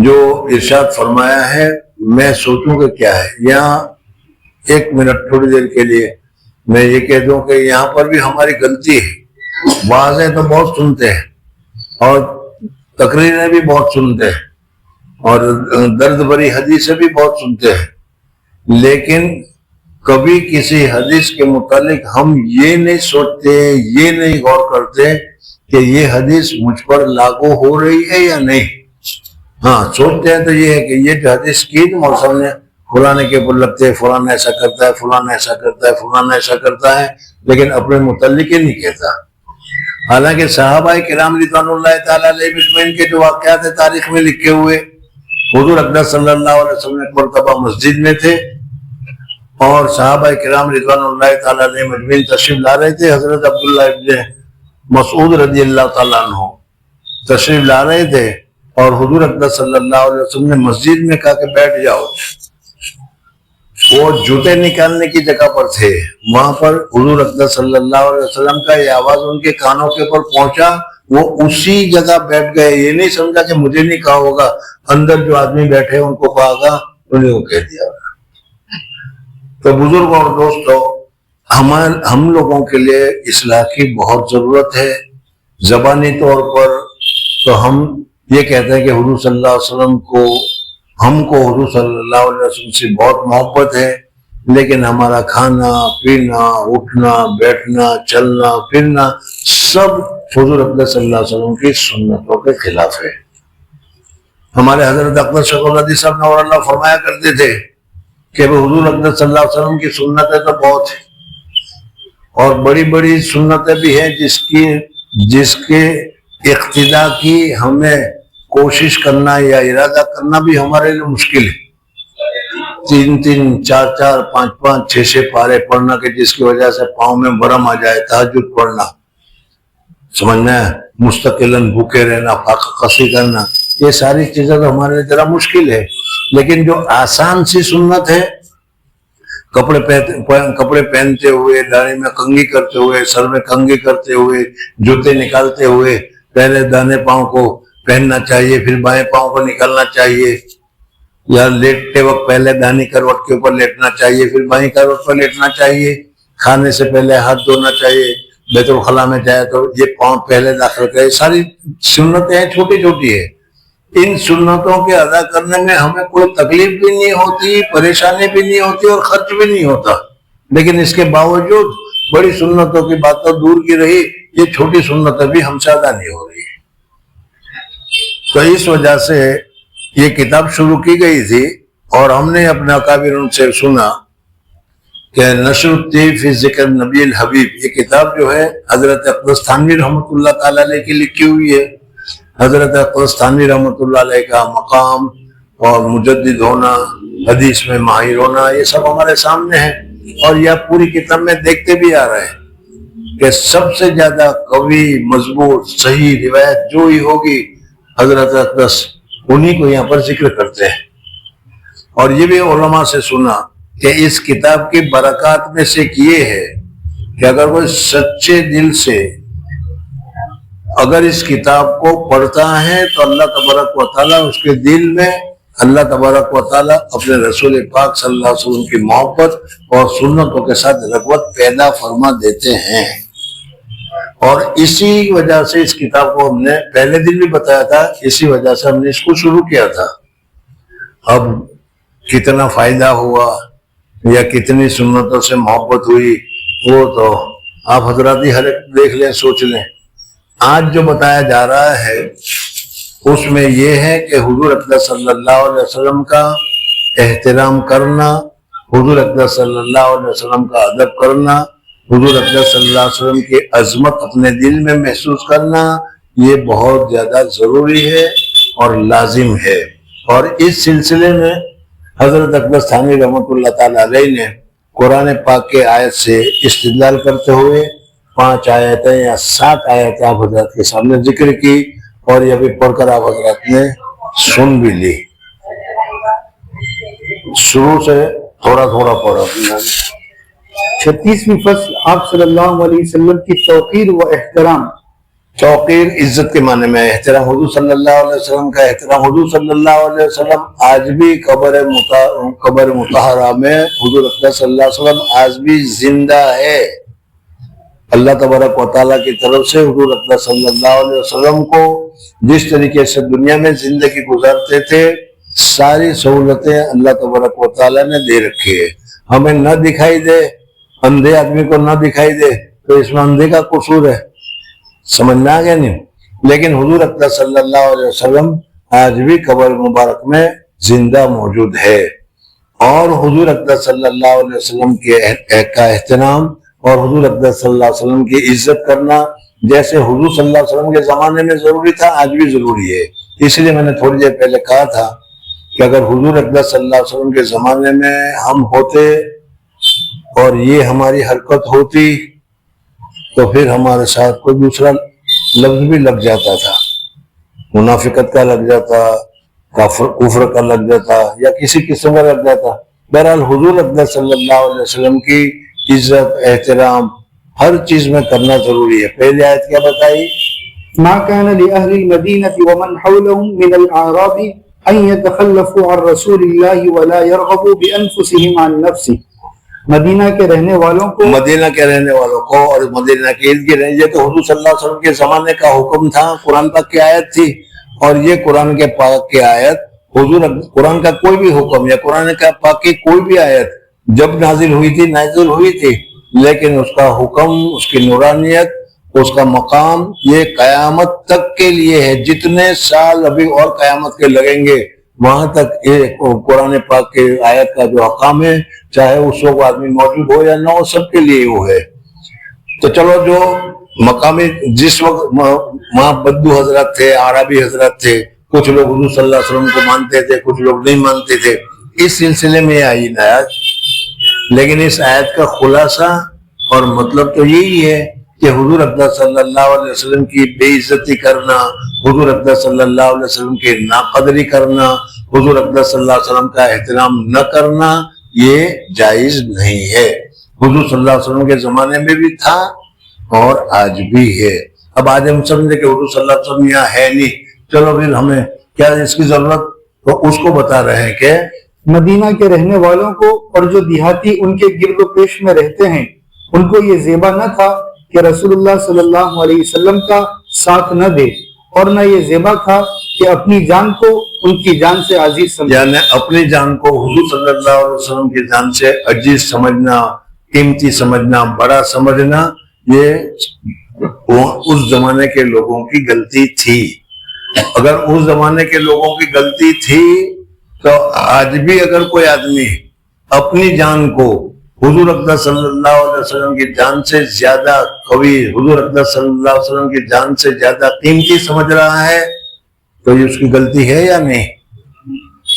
جو ارشاد فرمایا ہے میں سوچوں کہ کیا ہے. یہاں ایک منٹ تھوڑی دیر کے لیے میں یہ کہہ دوں کہ یہاں پر بھی ہماری غلطی ہے. واضح تو بہت سنتے ہیں اور تقریریں بھی بہت سنتے ہیں اور درد بھری حدیثیں بھی بہت سنتے ہیں, لیکن کبھی کسی حدیث کے متعلق ہم یہ نہیں سوچتے, یہ نہیں غور کرتے کہ یہ حدیث مجھ پر لاگو ہو رہی ہے یا نہیں. ہاں سوچتے ہیں تو یہ ہے کہ یہ جو حدیث کی تو موسم نے فلانے کے اوپر لگتے ہیں, فلانا ایسا کرتا ہے, فلانا ایسا کرتا ہے, فلانا ایسا کرتا ہے, لیکن اپنے متعلق ہی نہیں کہتا. حالانکہ صحابہ کرام رضوان اللہ تعالیٰ علیہ اجمعین کے جو واقعات تاریخ میں لکھے ہوئے, حضور اکرم صلی اللہ علیہ وسلم ایک مرتبہ مسجد میں تھے اور صحابہ کرام رضوان اللہ تعالیٰ علیہ اجمعین تشریف لا رہے تھے. حضرت عبداللہ ابن مسعود رضی اللہ تعالیٰ عنہ تشریف لا رہے تھے اور حضور اکرم صلی اللہ علیہ وسلم نے مسجد میں کہا کہ بیٹھ جاؤ. وہ جوتے نکالنے کی جگہ پر تھے, وہاں پر حضور اکرم صلی اللہ علیہ وسلم کا یہ آواز ان کے کانوں کے اوپر پہنچا, وہ اسی جگہ بیٹھ گئے. یہ نہیں سمجھا کہ مجھے نہیں کہا ہوگا, اندر جو آدمی بیٹھے ان کو کہا گا, انہیں کو کہہ دیا. تو بزرگوں اور دوستوں, ہم لوگوں کے لیے اصلاح کی بہت ضرورت ہے. زبانی طور پر تو ہم یہ کہتے ہیں کہ حضور صلی اللہ علیہ وسلم کو, ہم کو حضور صلی اللہ علیہ وسلم سے بہت محبت ہے, لیکن ہمارا کھانا پینا, اٹھنا بیٹھنا, چلنا پھرنا سب حضور اکرم صلی اللہ علیہ وسلم کی سنتوں کے خلاف ہے. ہمارے حضرت اکبر شیخ الحدیث صاحب نور اللہ فرمایا کرتے تھے کہ حضور اکرم صلی اللہ علیہ وسلم کی سنتیں تو بہت ہیں اور بڑی بڑی سنتیں بھی ہیں جس کے اقتداء کی ہمیں کوشش کرنا یا ارادہ کرنا بھی ہمارے لیے مشکل ہے. 3 4 5 6 پارے پڑھنا کہ جس کی وجہ سے پاؤں میں برم آ جائے, تہجد پڑھنا, سمجھنا ہے, مستقلاً بھوکے رہنا, فاقہ کشی کرنا, یہ ساری چیزیں تو ہمارے لیے ذرا مشکل ہے، لیکن جو آسان سی سنت ہے، کپڑے پہنتے ہوئے، داڑھی میں کنگھی کرتے ہوئے، سر میں کنگھی کرتے ہوئے، جوتے نکالتے ہوئے پہلے دانے پاؤں کو پہننا چاہیے، پھر بائیں پاؤں کو نکالنا چاہیے، یا لیٹتے وقت پہلے دانی کروٹ کے اوپر لیٹنا چاہیے، پھر بائیں کروٹ پر لیٹنا چاہیے، کھانے سے پہلے ہاتھ دھونا چاہیے، بیت الخلاء میں جائے تو یہ پاؤں پہلے داخل کرے، ساری سنتیں ہیں، چھوٹی چھوٹی ہے۔ ان سنتوں کے ادا کرنے میں ہمیں کوئی تکلیف بھی نہیں ہوتی، پریشانی بھی نہیں ہوتی اور خرچ بھی نہیں ہوتا، لیکن اس کے باوجود بڑی سنتوں کی بات تو دور کی رہی، یہ چھوٹی سنتیں بھی ہم سے ادا نہیں ہو رہی۔ تو اس وجہ سے یہ کتاب شروع کی گئی تھی، اور ہم نے اپنے اکابرین سے سنا کہ نشر الطیب فی ذکر نبی الحبیب، یہ کتاب جو ہے حضرت اقدس تھانوی رحمۃ اللہ تعالی علیہ کی لکھی ہوئی ہے۔ حضرت اقدس تھانوی رحمۃ اللہ علیہ کا مقام اور مجدد ہونا، حدیث میں ماہر ہونا، یہ سب ہمارے سامنے ہے، اور یہ پوری کتاب میں دیکھتے بھی آ رہے ہیں کہ سب سے زیادہ قوی، مضبوط، صحیح روایت جو ہی ہوگی حضرت اقدس انہی کو یہاں پر ذکر کرتے ہیں۔ اور یہ بھی علماء سے سنا کہ اس کتاب کی برکات میں سے یہ ہے کہ اگر کوئی سچے دل سے اگر اس کتاب کو پڑھتا ہے تو اللہ تبارک و تعالیٰ اس کے دل میں، اللہ تبارک و تعالیٰ اپنے رسول پاک صلی اللہ علیہ وسلم کی محبت اور سنتوں کے ساتھ رغبت پیدا فرما دیتے ہیں۔ اور اسی وجہ سے اس کتاب کو ہم نے پہلے دن بھی بتایا تھا، اسی وجہ سے ہم نے اس کو شروع کیا تھا۔ اب کتنا فائدہ ہوا یا کتنی سنتوں سے محبت ہوئی وہ تو آپ حضرات ہی ہر ایک دیکھ لیں، سوچ لیں۔ آج جو بتایا جا رہا ہے اس میں یہ ہے کہ حضور اقدس صلی اللہ علیہ وسلم کا احترام کرنا، حضور اقدس صلی اللہ علیہ وسلم کا ادب کرنا، حضور اقدس صلی اللہ علیہ وسلم کی عظمت اپنے دل میں محسوس کرنا، یہ بہت زیادہ ضروری ہے اور لازم ہے۔ اور اس سلسلے میں حضرت اقدس تھانوی رحمۃ اللہ تعالی علیہ نے قرآن پاک کے آیت سے استدلال کرتے ہوئے 5 آیتیں یا 7 آیتیں آپ حضرات کے سامنے ذکر کی، اور یہ بھی پڑھ کر آپ حضرات نے سن بھی لی۔ شروع سے تھوڑا تھوڑا پڑھا۔ 36ویں فصل آپ صلی اللہ علیہ وسلم کی توقیر و احترام۔ توقیر عزت کے معنی میں، احترام حضور صلی اللہ علیہ وسلم کا احترام۔ حضور صلی اللہ علیہ وسلم آج بھی قبر مطہرہ میں حضور اقدس صلی اللہ علیہ وسلم آج بھی زندہ ہے۔ اللہ تبارک و تعالیٰ کی طرف سے حضور اقدس صلی اللہ علیہ وسلم کو جس طریقے سے دنیا میں زندگی گزارتے تھے، ساری سہولتیں اللہ تبارک و تعالیٰ نے دے رکھی ہے۔ ہمیں نہ دکھائی دے، اندھے آدمی کو نہ دکھائی دے تو اس میں اندھے کا قصور ہے، سمجھنا گیا نہیں؟ لیکن حضور اقدس صلی اللہ علیہ وسلم آج بھی قبر مبارک میں زندہ موجود ہے، اور حضور اقدس صلی اللہ علیہ وسلم کا احترام اور حضور اقدس صلی اللہ علیہ وسلم کی عزت کرنا جیسے حضور صلی اللہ علیہ وسلم کے زمانے میں ضروری تھا، آج بھی ضروری ہے۔ اس لیے میں نے تھوڑی دیر پہلے کہا تھا کہ اگر حضور اقدس صلی اللہ علیہ وسلم کے زمانے میں ہم ہوتے اور یہ ہماری حرکت ہوتی تو پھر ہمارے ساتھ کوئی دوسرا لفظ بھی لگ جاتا تھا، منافقت کا لگ جاتا، کفر کا لگ جاتا، یا کسی قسم کا لگ جاتا۔ بہرحال حضور اقدس صلی اللہ علیہ وسلم کی عزت، احترام ہر چیز میں کرنا ضروری ہے۔ پہلی آیت کیا بتائی؟ ما كان لأهل المدينة ومن حولهم من الأعراب أن يتخلفوا عن رسول الله ولا يرغبوا بأنفسهم عن نفسه۔ مدینہ کے رہنے والوں کو اور مدینہ کے ارد گرد، یہ تو حضور صلی اللہ علیہ وسلم کے زمانے کا حکم تھا، قرآن پاک کی آیت تھی، اور یہ قرآن کے پاک کی آیت حضور قرآن کا کوئی بھی حکم یا قرآن کا پاک کی کوئی بھی آیت جب نازل ہوئی تھی لیکن اس کا حکم، اس کی نورانیت، اس کا مقام یہ قیامت تک کے لیے ہے۔ جتنے سال ابھی اور قیامت کے لگیں گے وہاں تک یہ قرآن پاک کے آیت کا جو حکم ہے، چاہے اس وقت آدمی موجود ہو یا نہ ہو، سب کے لیے وہ ہے۔ تو چلو جو مقامی جس وقت وہاں بدو حضرت تھے، عربی حضرت تھے، کچھ لوگ حضور صلی اللہ علیہ وسلم کو مانتے تھے، کچھ لوگ نہیں مانتے تھے، اس سلسلے میں یہ آئی آیت۔ لیکن اس آیت کا خلاصہ اور مطلب تو یہی ہے کہ حضور اقدس صلی اللہ علیہ وسلم کی بے عزتی کرنا، حضور اقدس صلی اللہ علیہ وسلم کی ناقدری کرنا، حضور اقدس صلی اللہ علیہ وسلم کا احترام نہ کرنا، یہ جائز نہیں ہے۔ حضور صلی اللہ علیہ وسلم کے زمانے میں بھی تھا اور آج بھی ہے۔ اب آج ہم سمجھے کہ حضور صلی اللہ علیہ وسلم یہاں ہے نہیں، چلو پھر ہمیں کیا اس کی ضرورت، تو اس کو بتا رہے ہیں کہ مدینہ کے رہنے والوں کو اور جو دیہاتی ان کے گرد و پیش میں رہتے ہیں ان کو یہ زیبا نہ تھا کہ رسول اللہ صلی اللہ علیہ وسلم کا ساتھ نہ دے، اور نہ یہ زیبا تھا کہ اپنی جان کو ان کی جان سے عزیز سمجھے۔ یعنی اپنی جان کو حضور صلی اللہ علیہ وسلم کی جان سے عزیز سمجھنا، قیمتی سمجھنا، بڑا سمجھنا، یہ اس زمانے کے لوگوں کی غلطی تھی۔ اگر اس زمانے کے لوگوں کی غلطی تھی تو آج بھی اگر کوئی آدمی اپنی جان کو حضور اقدس صلی اللہ علیہ وسلم کی جان سے زیادہ قوی، حضور اقدس صلی اللہ علیہ وسلم کی جان سے زیادہ قیمتی سمجھ رہا ہے تو یہ اس کی غلطی ہے یا نہیں؟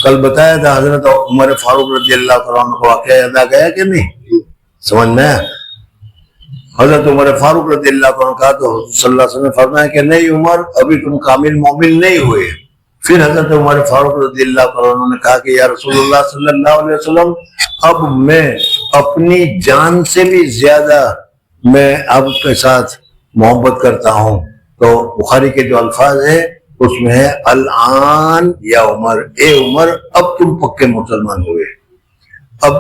کل بتایا تھا حضرت عمر فاروق رضی اللہ عنہ کا واقعہ یاد آ گیا کہ نہیں؟ سمجھ میں حضرت عمر فاروق رضی اللہ عنہ کا تو صلی اللہ علیہ وسلم نے فرمایا کہ نہیں عمر، ابھی تم کامل مومن نہیں ہوئے۔ پھر حضرت عمر فاروق رضی اللہ عنہ نے کہا کہ یا رسول اللہ صلی اللہ علیہ وسلم، اب میں اپنی جان سے بھی زیادہ میں آپ کے ساتھ محبت کرتا ہوں۔ تو بخاری کے جو الفاظ ہیں اس میں ہے الآن یا عمر، اے عمر اب تم پکے مسلمان ہوئے۔ اب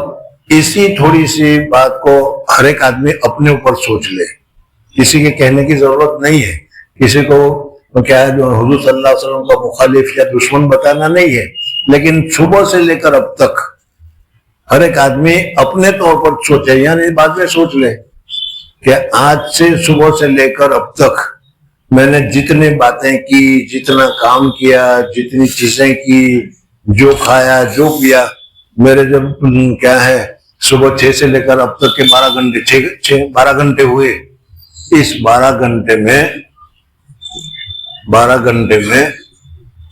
اسی تھوڑی سی بات کو ہر ایک آدمی اپنے اوپر سوچ لے، کسی کے کہنے کی ضرورت نہیں ہے، کسی کو کیا ہے جو حضور صلی اللہ علیہ وسلم کا مخالف یا دشمن بتانا نہیں ہے، لیکن صبح سے لے کر اب تک ہر ایک آدمی اپنے طور پر سوچے، یعنی بعد میں سوچ لے کہ آج سے صبح سے لے کر اب تک میں نے جتنی باتیں کی، جتنا کام کیا، جتنی چیزیں کی، جو کھایا جو پیا، میرے جب کیا ہے صبح 6 سے لے کر اب تک کے 12 گھنٹے ہوئے، اس 12 گھنٹے میں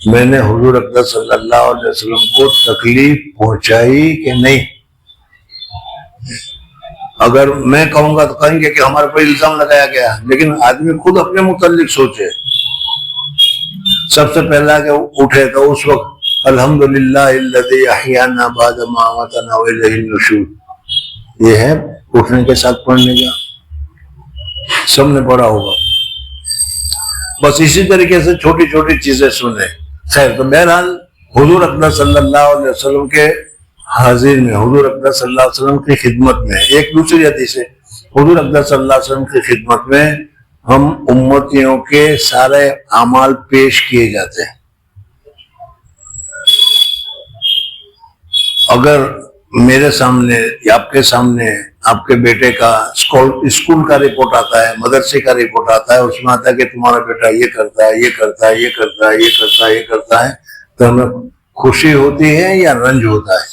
میں نے حضور اقدس صلی اللہ علیہ وسلم کو تکلیف پہنچائی کہ نہیں؟ اگر میں کہوں گا تو کہیں گے کہ ہمارے پر الزام لگایا گیا، لیکن آدمی خود اپنے متعلق سوچے۔ سب سے پہلا کہ اٹھے تو اس وقت الحمدللہ الذی احیانا بعد ما اماتنا والیہ النشور، یہ ہے اٹھنے کے ساتھ پڑھنے کا، سب نے پڑھا ہوگا۔ بس اسی طریقے سے چھوٹی چھوٹی چیزیں سنیں۔ خیر، تو بہرحال حضور اقدس صلی اللہ علیہ وسلم کے حاضر میں، حضور اقدس صلی اللہ علیہ وسلم کی خدمت میں، ایک دوسری حدیث ہے، حضور اقدس صلی اللہ علیہ وسلم کی خدمت میں ہم امتیوں کے سارے اعمال پیش کیے جاتے ہیں۔ اگر میرے سامنے یا آپ کے سامنے آپ کے بیٹے کا اسکول کا رپورٹ آتا ہے، مدرسے کا رپورٹ آتا ہے، اس میں آتا ہے کہ تمہارا بیٹا یہ کرتا ہے، یہ کرتا ہے، یہ کرتا ہے، یہ کرتا ہے، یہ کرتا ہے، تو ہمیں خوشی ہوتی ہے یا رنج ہوتا ہے؟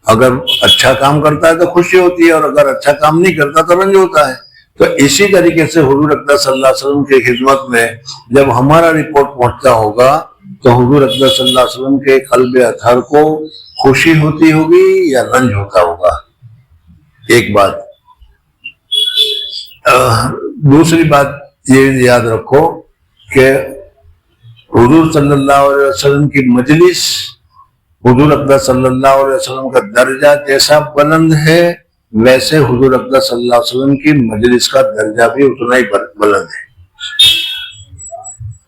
اگر اچھا کام کرتا ہے تو خوشی ہوتی ہے، اور اگر اچھا کام نہیں کرتا تو رنج ہوتا ہے۔ تو اسی طریقے سے حضور اقدس صلی اللہ علیہ وسلم کی خدمت میں جب ہمارا رپورٹ پہنچتا ہوگا تو حضور اقدس صلی اللہ علیہ وسلم کے قلب اطہر کو خوشی ہوتی ہوگی یا رنج ہوتا ہوگا؟ ایک بات۔ دوسری بات یہ یاد رکھو کہ حضور صلی اللہ علیہ وسلم کی مجلس، حضور اقدس صلی اللہ علیہ وسلم کا درجہ جیسا بلند ہے، ویسے حضور اقدس صلی اللہ علیہ وسلم کی مجلس کا درجہ بھی اتنا ہی بلند ہے۔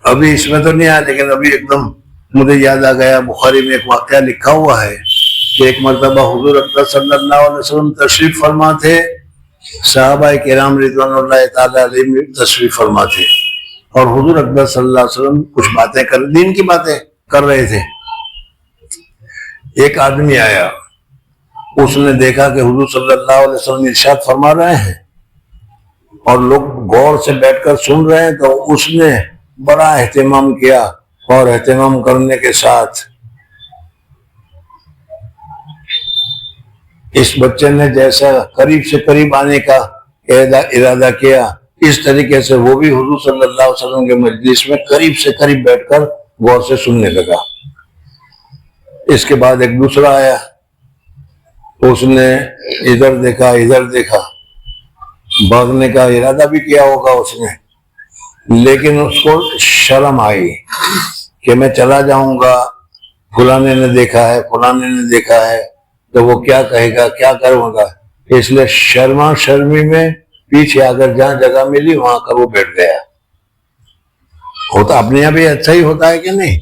ابھی اس میں تو نہیں آیا، لیکن ابھی ایک دم مجھے یاد آ گیا، بخاری میں ایک واقعہ لکھا ہوا ہے کہ ایک مرتبہ حضور اقدس صلی اللہ علیہ وسلم تشریف فرما تھے، صحابہ کرام رضوان اللہ تعالی علیہم تشریف فرما تھے، اور حضور اقدس صلی اللہ علیہ وسلم کچھ باتیں دین کی باتیں کر رہے تھے۔ ایک آدمی آیا، اس نے دیکھا کہ حضور صلی اللہ علیہ وسلم ارشاد فرما رہے ہیں اور لوگ غور سے بیٹھ کر سن رہے ہیں، تو اس نے بڑا اہتمام کیا، اور اہتمام کرنے کے ساتھ اس بچے نے جیسا قریب سے قریب آنے کا ارادہ کیا، اس طریقے سے وہ بھی حضور صلی اللہ علیہ وسلم کے مجلس میں قریب سے قریب بیٹھ کر غور سے سننے لگا۔ اس کے بعد ایک دوسرا آیا، اس نے ادھر دیکھا ادھر دیکھا، بھاگنے کا ارادہ بھی کیا ہوگا اس نے، لیکن اس کو شرم آئی کہ میں چلا جاؤں گا، فلانے نے دیکھا ہے، فلانے نے دیکھا ہے، تو وہ کیا کہے گا، کیا کروں گا، اس لیے شرما شرمی میں پیچھے اگر جہاں جگہ ملی وہاں کر وہ بیٹھ گیا۔ ہوتا اپنے یہاں بھی اچھا ہی ہوتا ہے کہ نہیں؟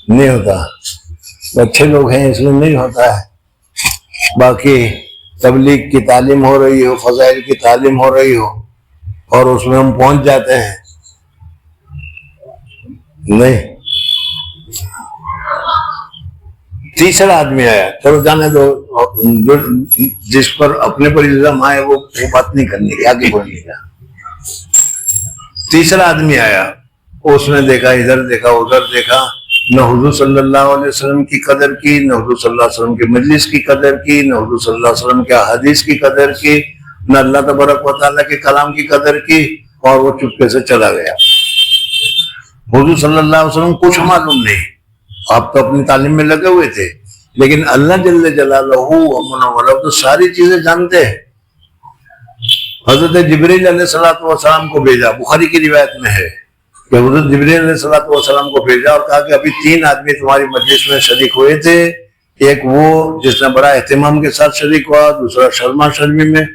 نہیں ہوتا، اچھے لوگ ہیں اس لیے نہیں ہوتا ہے۔ باقی تبلیغ کی تعلیم ہو رہی ہو، فضائل کی تعلیم ہو رہی ہو اور اس میں ہم پہنچ جاتے ہیں، نہیں۔ تیسرا آدمی آیا، چلو جانے دو، جس پر اپنے پر الزام آئے وہ بات نہیں کرنے کی، آگے بڑھنے کا۔ تیسرا آدمی آیا، اس نے دیکھا، ادھر دیکھا، ادھر دیکھا، نہ حضور صلی اللہ علیہ وسلم کی قدر کی، نہ حضور صلی اللہ علیہ وسلم کی مجلس کی قدر کی، نہ حضور صلی اللہ علیہ وسلم کے حدیث کی قدر کی، نہ اللہ تبارک و تعالیٰ کے کلام کی قدر کی، اور وہ چپکے سے چلا گیا۔ حضور صلی اللہ علیہ وسلم کچھ معلوم نہیں، آپ تو اپنی تعلیم میں لگے ہوئے تھے، لیکن اللہ جل جلالہ ومنہ تو ساری چیزیں جانتے ہیں۔ حضرت جبریل علیہ السلام کو بھیجا، بخاری کی روایت میں ہے کہ حضرت جبریل علیہ السلام کو بھیجا اور کہا کہ ابھی 3 آدمی تمہاری مجلس میں شریک ہوئے تھے، ایک وہ جس نے بڑا اہتمام کے ساتھ شریک ہوا، دوسرا شرما شرمی میں۔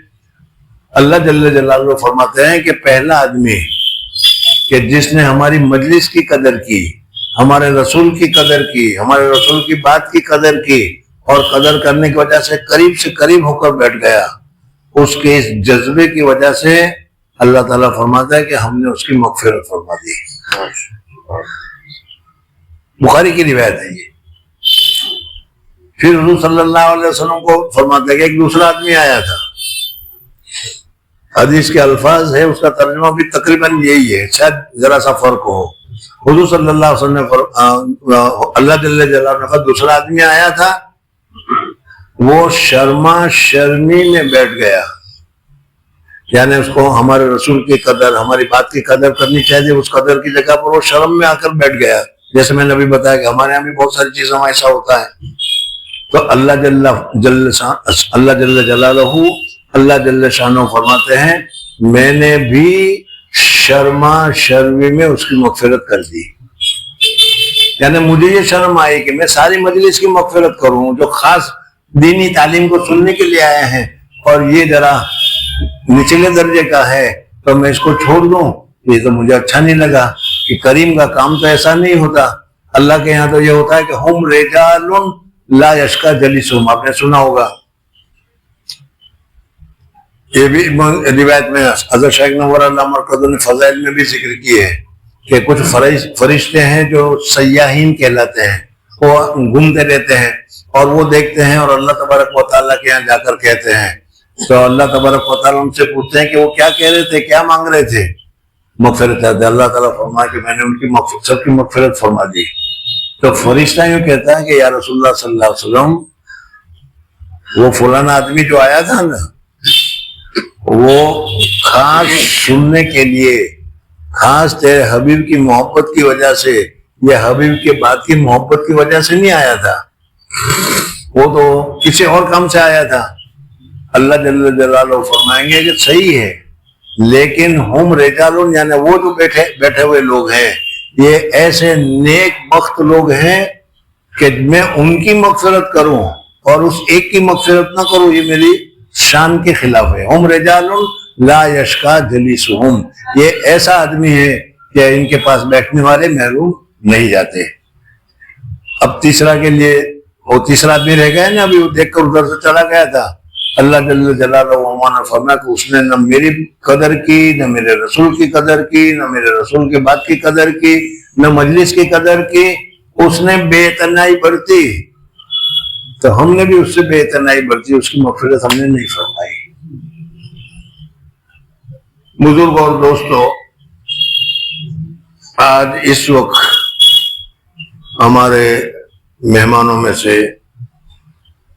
اللہ جل جلالہ فرماتے ہیں کہ پہلا آدمی کہ جس نے ہماری مجلس کی قدر کی، ہمارے رسول کی قدر کی، ہمارے رسول کی بات کی قدر کی، اور قدر کرنے کی وجہ سے قریب سے قریب ہو کر بیٹھ گیا، اس کے اس جذبے کی وجہ سے اللہ تعالیٰ فرماتا ہے کہ ہم نے اس کی مغفرت فرما دی۔ بخاری کی روایت ہے یہ۔ پھر حضور صلی اللہ علیہ وسلم کو فرماتا ہے کہ ایک دوسرا آدمی آیا تھا، حدیث کے الفاظ ہے، اس کا ترجمہ بھی تقریباً یہی ہے، شاید ذرا سا فرق ہو۔ حضور صلی اللہ علیہ وسلم نے اللہ جل جلالہ کا دوسرا آدمی آیا تھا، وہ شرما شرمی میں بیٹھ گیا، یعنی اس کو ہمارے رسول کی قدر، ہماری بات کی قدر کرنی چاہیے، اس قدر کی جگہ پر وہ شرم میں آ کر بیٹھ گیا۔ جیسے میں نے ابھی بتایا کہ ہمارے یہاں بھی بہت ساری چیزوں میں ایسا ہوتا ہے، تو اللہ جل شانہ فرماتے ہیں میں نے بھی شرما شرمی میں اس کی مغفرت کر دی، یعنی مجھے یہ شرم آئی کہ میں ساری مجلس کی مغفرت کروں جو خاص دینی تعلیم کو سننے کے لیے آئے ہیں، اور یہ ذرا نچلے درجے کا ہے تو میں اس کو چھوڑ دوں، یہ تو مجھے اچھا نہیں لگا۔ کہ کریم کا کام تو ایسا نہیں ہوتا، اللہ کے یہاں تو یہ ہوتا ہے کہ ہم رجال لا یشقی جلیسہم، آپ نے سنا ہوگا، یہ بھی روایت میں حضرت شیخ نور اللہ مرکز نے فضائل میں بھی ذکر کی ہے کہ کچھ فرشتے ہیں جو سیاحین کہلاتے ہیں، وہ گھومتے رہتے ہیں اور وہ دیکھتے ہیں اور اللہ تبارک و تعالیٰ کے یہاں جا کر کہتے ہیں، تو اللہ تبارک و تعالیٰ ان سے پوچھتے ہیں کہ وہ کیا کہہ رہے تھے، کیا مانگ رہے تھے، مغفرت ہے، اللہ تعالیٰ فرمایا کہ میں نے ان کی سب کی مغفرت فرما دی۔ تو فرشتہ یوں کہتا ہے کہ یا رسول اللہ صلی اللہ علیہ وسلم، وہ فلانا آدمی جو آیا تھا نا، وہ خاص سننے کے لیے، خاص تیرے حبیب کی محبت کی وجہ سے یا حبیب کے بات کی محبت کی وجہ سے نہیں آیا تھا، وہ تو کسی اور کام سے آیا تھا۔ اللہ جل جلالہ فرمائیں گے کہ صحیح ہے، لیکن ہم رجال، یعنی وہ جو بیٹھے ہوئے لوگ ہیں، یہ ایسے نیک بخت لوگ ہیں کہ میں ان کی مغفرت کروں اور اس ایک کی مغفرت نہ کروں، یہ میری شان کے خلاف ہے۔ ہم رجال لا یشقی جلیسہم، یہ ایسا آدمی ہے کہ ان کے پاس بیٹھنے والے محروم نہیں جاتے۔ اب تیسرا کے لیے، وہ تیسرا آدمی رہ گیا نا، ابھی وہ دیکھ کر ادھر سے چلا گیا تھا، اللہ جل جلالہ نے فرمایا کہ اس نے نہ میری قدر کی، نہ میرے رسول کی قدر کی، نہ میرے رسول کی بات کی قدر کی، نہ مجلس کی قدر کی، اس نے بے اعتنائی برتی، تو ہم نے بھی اس سے بے اعتنائی برتی، اس کی مغفرت ہم نے نہیں فرمائی۔ بزرگ اور دوستو، آج اس وقت ہمارے مہمانوں میں سے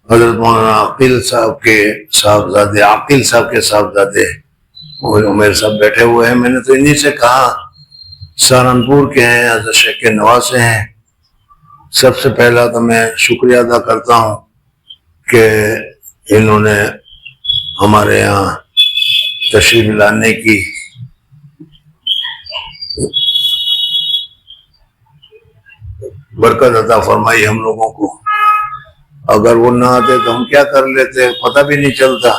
حضرت مولانا عاقل صاحب کے صاحبزادے عمیر صاحب بیٹھے ہوئے ہیں۔ میں نے تو انہی سے کہا، سہارنپور کے ہیں، حضرت شیخ کے نواسے ہیں۔ سب سے پہلا تو میں شکریہ ادا کرتا ہوں کہ انہوں نے ہمارے یہاں تشریف لانے کی برکت عطا فرمائی ہم لوگوں کو. اگر وہ نہ آتے تو ہم کیا کر لیتے پتہ بھی نہیں چلتا.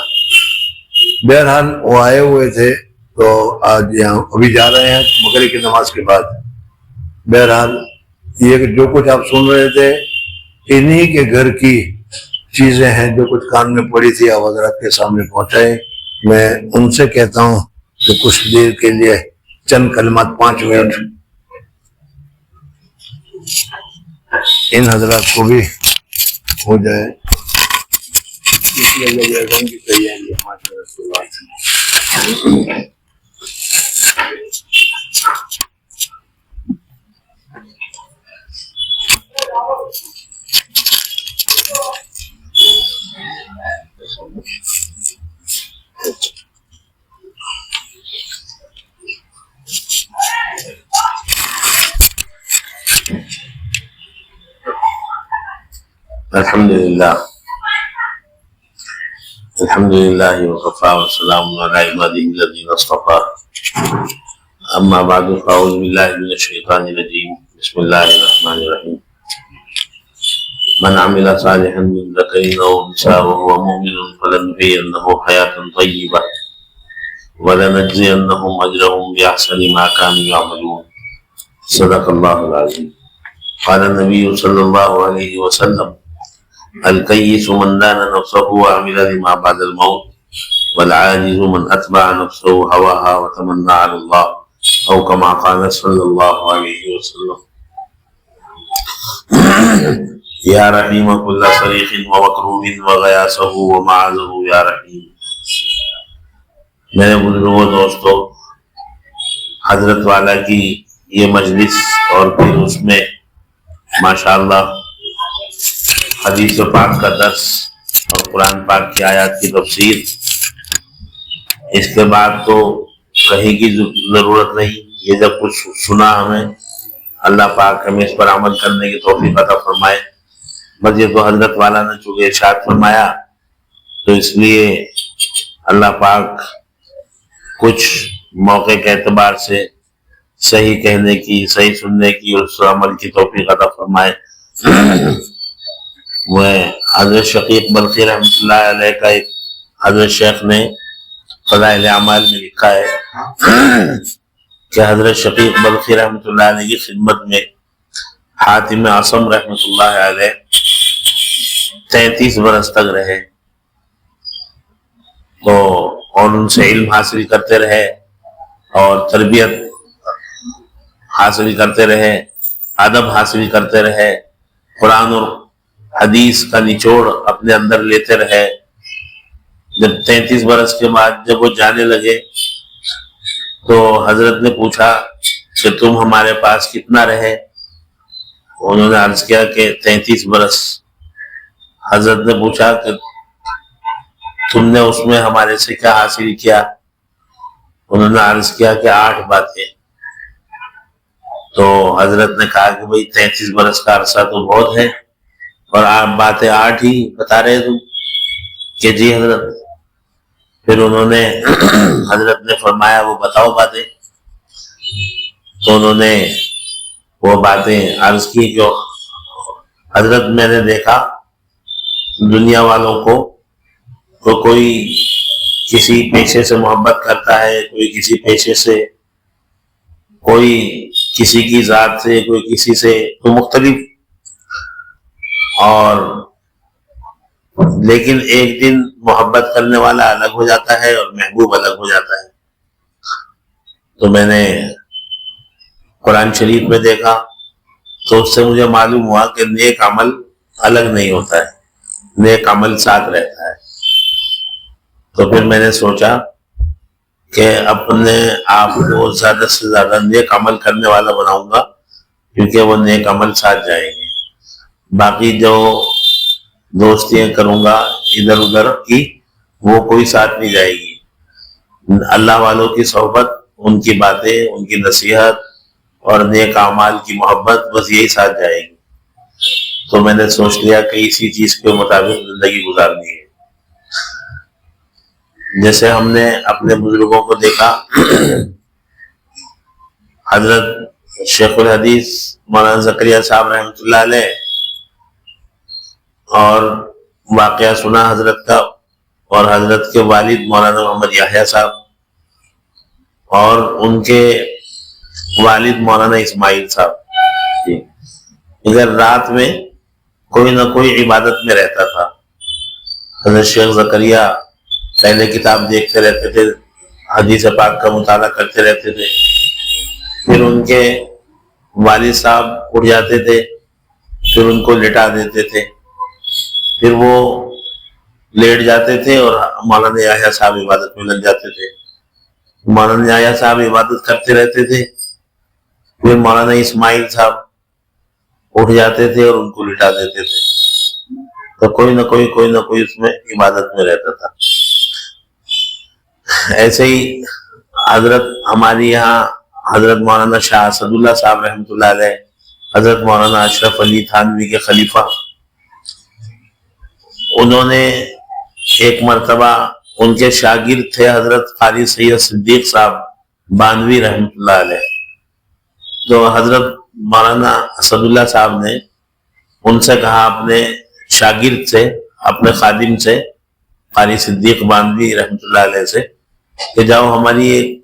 بہرحال وہ آئے ہوئے تھے تو آج یہاں ابھی جا رہے ہیں مغرب کی نماز کے بعد. بہرحال یہ جو کچھ آپ سن رہے تھے انہی کے گھر کی چیزیں ہیں جو کچھ کان میں پڑی تھی آپ حضرات کے سامنے پہنچائے. میں ان سے کہتا ہوں کہ کچھ دیر کے لیے چند کلمات 5 منٹ ان حضرات کو بھی ہو جائے. الحمدللہ وکفا والسلام علی عبادہ الذین اصطفى اما بعد فاعوذ باللہ من الشیطان الرجیم بسم اللہ الرحمن الرحیم من عمل صالحا من ذکر او انثى وهو مؤمن فلنحيينه حیاة طیبہ ولنجزینهم اجرهم باحسن ما كانوا يعملون. صدق اللہ العظیم. قال النبی صلی اللہ علیہ وسلم الکیس من دان نفسه وعمل لما بعد الموت والعاجز من اتبع نفسه هواها وتمنى على الله او كما قال صلی اللہ علیہ وسلم. یا رحیم كل صریخ ومکروب وغیاسه ومعاذه یا رحیم. میرے بزرگوں دوستو، حضرت والا کی یہ مجلس اور پھر اس میں ماشاءاللہ حدیث پاک کا درس اور قرآن پاک کی آیات کی تفسیر، اس کے بعد تو کہیں کی ضرورت نہیں. یہ جب کچھ سنا ہمیں اللہ پاک ہمیں اس پر عمل کرنے کی توفیق عطا فرمائے. بس یہ تو حضرت والا نے چونکہ ارشاد فرمایا تو اس لیے اللہ پاک کچھ موقع کے اعتبار سے صحیح کہنے کی، صحیح سننے کی اور اس عمل کی توفیق عطا فرمائے. وہ حضرت شقیق بلخی رحمۃ اللہ علیہ کا ایک حضرت شیخ نے فضائل اعمال میں لکھا ہے کہ حضرت شقیق بلخی رحمۃ اللہ علیہ کی خدمت میں حاتم اعصم رحمۃ اللہ علیہ 33 برس تک رہے تو اور ان سے علم حاصل کرتے رہے اور تربیت حاصل کرتے رہے، ادب حاصل کرتے رہے، قرآن اور حدیث کا نچوڑ اپنے اندر لیتے رہے. جب 33 برس کے بعد جب وہ جانے لگے تو حضرت نے پوچھا کہ تم ہمارے پاس کتنا رہے؟ انہوں نے عرض کیا کہ 33 برس. حضرت نے پوچھا کہ تم نے اس میں ہمارے سے کیا حاصل کیا؟ انہوں نے عرض کیا کہ 8 باتیں. تو حضرت نے کہا کہ بھئی 33 برس کا عرصہ تو بہت ہے اور آپ باتیں 8 ہی بتا رہے تم کہ جی حضرت. پھر انہوں نے حضرت نے فرمایا وہ بتاؤ باتیں. تو انہوں نے وہ باتیں عرض کی کہ حضرت میں نے دیکھا دنیا والوں کو تو کوئی کسی پیشے سے محبت کرتا ہے، کوئی کسی پیشے سے، کوئی کسی کی ذات سے، کوئی کسی سے، تو مختلف. اور لیکن ایک دن محبت کرنے والا الگ ہو جاتا ہے اور محبوب الگ ہو جاتا ہے. تو میں نے قرآن شریف میں دیکھا تو اس سے مجھے معلوم ہوا کہ نیک عمل الگ نہیں ہوتا ہے، نیک عمل ساتھ رہتا ہے. تو پھر میں نے سوچا کہ اپنے آپ کو زیادہ سے زیادہ نیک عمل کرنے والا بناؤں گا کیونکہ وہ نیک عمل ساتھ جائیں گے. باقی جو دوستیاں کروں گا ادھر ادھر کی وہ کوئی ساتھ نہیں جائے گی. اللہ والوں کی صحبت، ان کی باتیں، ان کی نصیحت اور نیک اعمال کی محبت، بس یہی ساتھ جائے گی. تو میں نے سوچ لیا کہ اسی چیز کے مطابق زندگی گزارنی ہے. جیسے ہم نے اپنے بزرگوں کو دیکھا، حضرت شیخ الحدیث مولانا زکریا صاحب رحمۃ اللہ علیہ، اور واقعہ سنا حضرت کا، اور حضرت کے والد مولانا محمد یحییٰ صاحب اور ان کے والد مولانا اسماعیل صاحب، اگر رات میں کوئی نہ کوئی عبادت میں رہتا تھا. حضرت شیخ زکریا پہلے کتاب دیکھتے رہتے تھے، حدیث پاک کا مطالعہ کرتے رہتے تھے، پھر ان کے والد صاحب اٹھ جاتے تھے، پھر ان کو لٹا دیتے تھے، پھر وہ لیٹ جاتے تھے اور مولانا یحییٰ صاحب عبادت میں لگ جاتے تھے. مولانا یحییٰ صاحب عبادت کرتے رہتے تھے، پھر مولانا اسماعیل صاحب اٹھ جاتے تھے اور ان کو لٹا دیتے تھے. تو کوئی نہ کوئی اس میں عبادت میں رہتا تھا. ایسے ہی حضرت ہماری یہاں حضرت مولانا شاہ اسد اللہ صاحب رحمۃ اللہ علیہ، حضرت مولانا اشرف علی تھانوی کے خلیفہ، انہوں نے ایک مرتبہ، ان کے شاگرد تھے حضرت قاری سید صدیق صاحب بانوی رحمۃ اللہ علیہ، تو حضرت مولانا اسد اللہ صاحب نے ان سے کہا اپنے شاگرد سے، اپنے خادم سے، قاری صدیق بانوی رحمۃ اللہ علیہ سے، کہ جاؤ ہماری ایک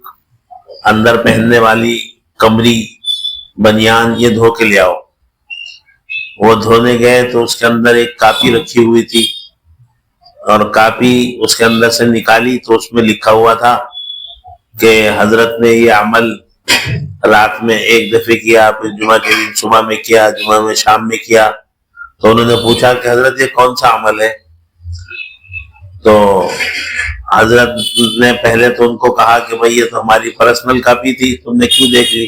اندر پہننے والی کمری بنیان یہ دھو کے لے آؤ. وہ دھونے گئے تو اس کے اندر ایک کاپی رکھی ہوئی تھی، اور کاپی اس کے اندر سے نکالی تو اس میں لکھا ہوا تھا کہ حضرت نے یہ عمل رات میں ایک دفعہ کیا، پھر جمعہ کے دن صبح میں کیا، جمعہ میں شام میں کیا. تو انہوں نے پوچھا کہ حضرت یہ کون سا عمل ہے؟ تو حضرت نے پہلے تو ان کو کہا کہ بھئی یہ تو ہماری پرسنل کاپی تھی، تم نے کیوں دیکھ لی؟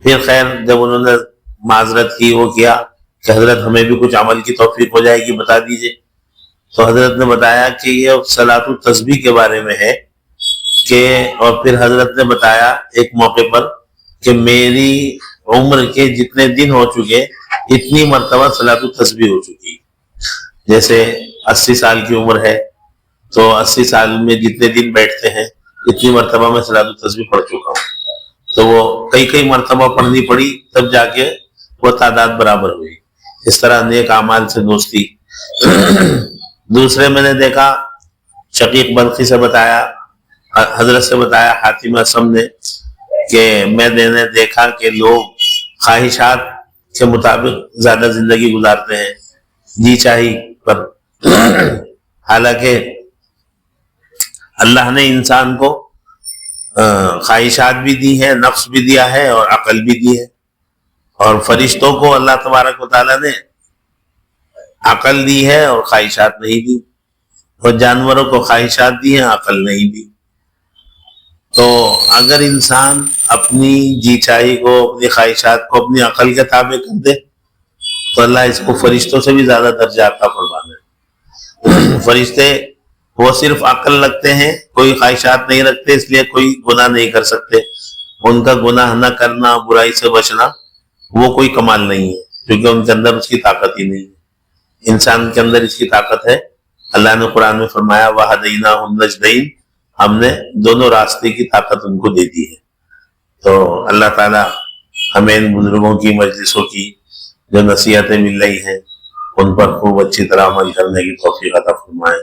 پھر خیر جب انہوں نے معذرت کی، وہ کیا کہ حضرت ہمیں بھی کچھ عمل کی توفیق ہو جائے گی، بتا دیجئے. تو حضرت نے بتایا کہ یہ صلاۃ التسبیح کے بارے میں ہے کہ، اور پھر حضرت نے بتایا ایک موقع پر کہ میری عمر کے جتنے دن ہو چکے اتنی مرتبہ صلاۃ التسبیح ہو چکی. جیسے 80 سال کی عمر ہے تو 80 سال میں جتنے دن بیٹھتے ہیں اتنی مرتبہ میں صلاۃ التسبیح پڑھ چکا ہوں. تو وہ کئی مرتبہ پڑھنی پڑی، تب جا کے وہ تعداد برابر ہوئی. اس طرح نیک اعمال سے دوستی. دوسرے میں نے دیکھا، شقیق بلخی سے بتایا، حضرت سے بتایا حاتم اسم نے، کہ میں نے دیکھا کہ لوگ خواہشات کے مطابق زیادہ زندگی گزارتے ہیں، جی چاہی پر. حالانکہ اللہ نے انسان کو خواہشات بھی دی ہے، نفس بھی دیا ہے اور عقل بھی دی ہے. اور فرشتوں کو اللہ تبارک و تعالیٰ نے عقل دی ہے اور خواہشات نہیں دی، اور جانوروں کو خواہشات دی ہیں، عقل نہیں دی. تو اگر انسان اپنی جی چاہی کو، اپنی خواہشات کو اپنی عقل کے تابع کر دے تو اللہ اس کو فرشتوں سے بھی زیادہ درجہ عطا فرما دے. فرشتے وہ صرف عقل رکھتے ہیں، کوئی خواہشات نہیں رکھتے، اس لیے کوئی گناہ نہیں کر سکتے. ان کا گناہ نہ کرنا، برائی سے بچنا، وہ کوئی کمال نہیں ہے، کیونکہ ان کے اندر اس کی طاقت ہی نہیں ہے. انسان کے اندر اس کی طاقت ہے. اللہ نے قرآن میں فرمایا وَهَدَيْنَاهُ النَّجْدَيْنِ، ہم نے دونوں راستے کی طاقت ان کو دے دی ہے. تو اللہ تعالیٰ ہمیں ان بزرگوں کی مجلسوں کی جو نصیحتیں مل رہی ہیں ان پر خوب اچھی طرح عمل کرنے کی توفیق عطا فرمائے.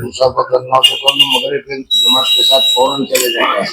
مسافہ کرنا تو کرنا، مگر پھر نماز کے ساتھ فوراً چلے جائیں گے.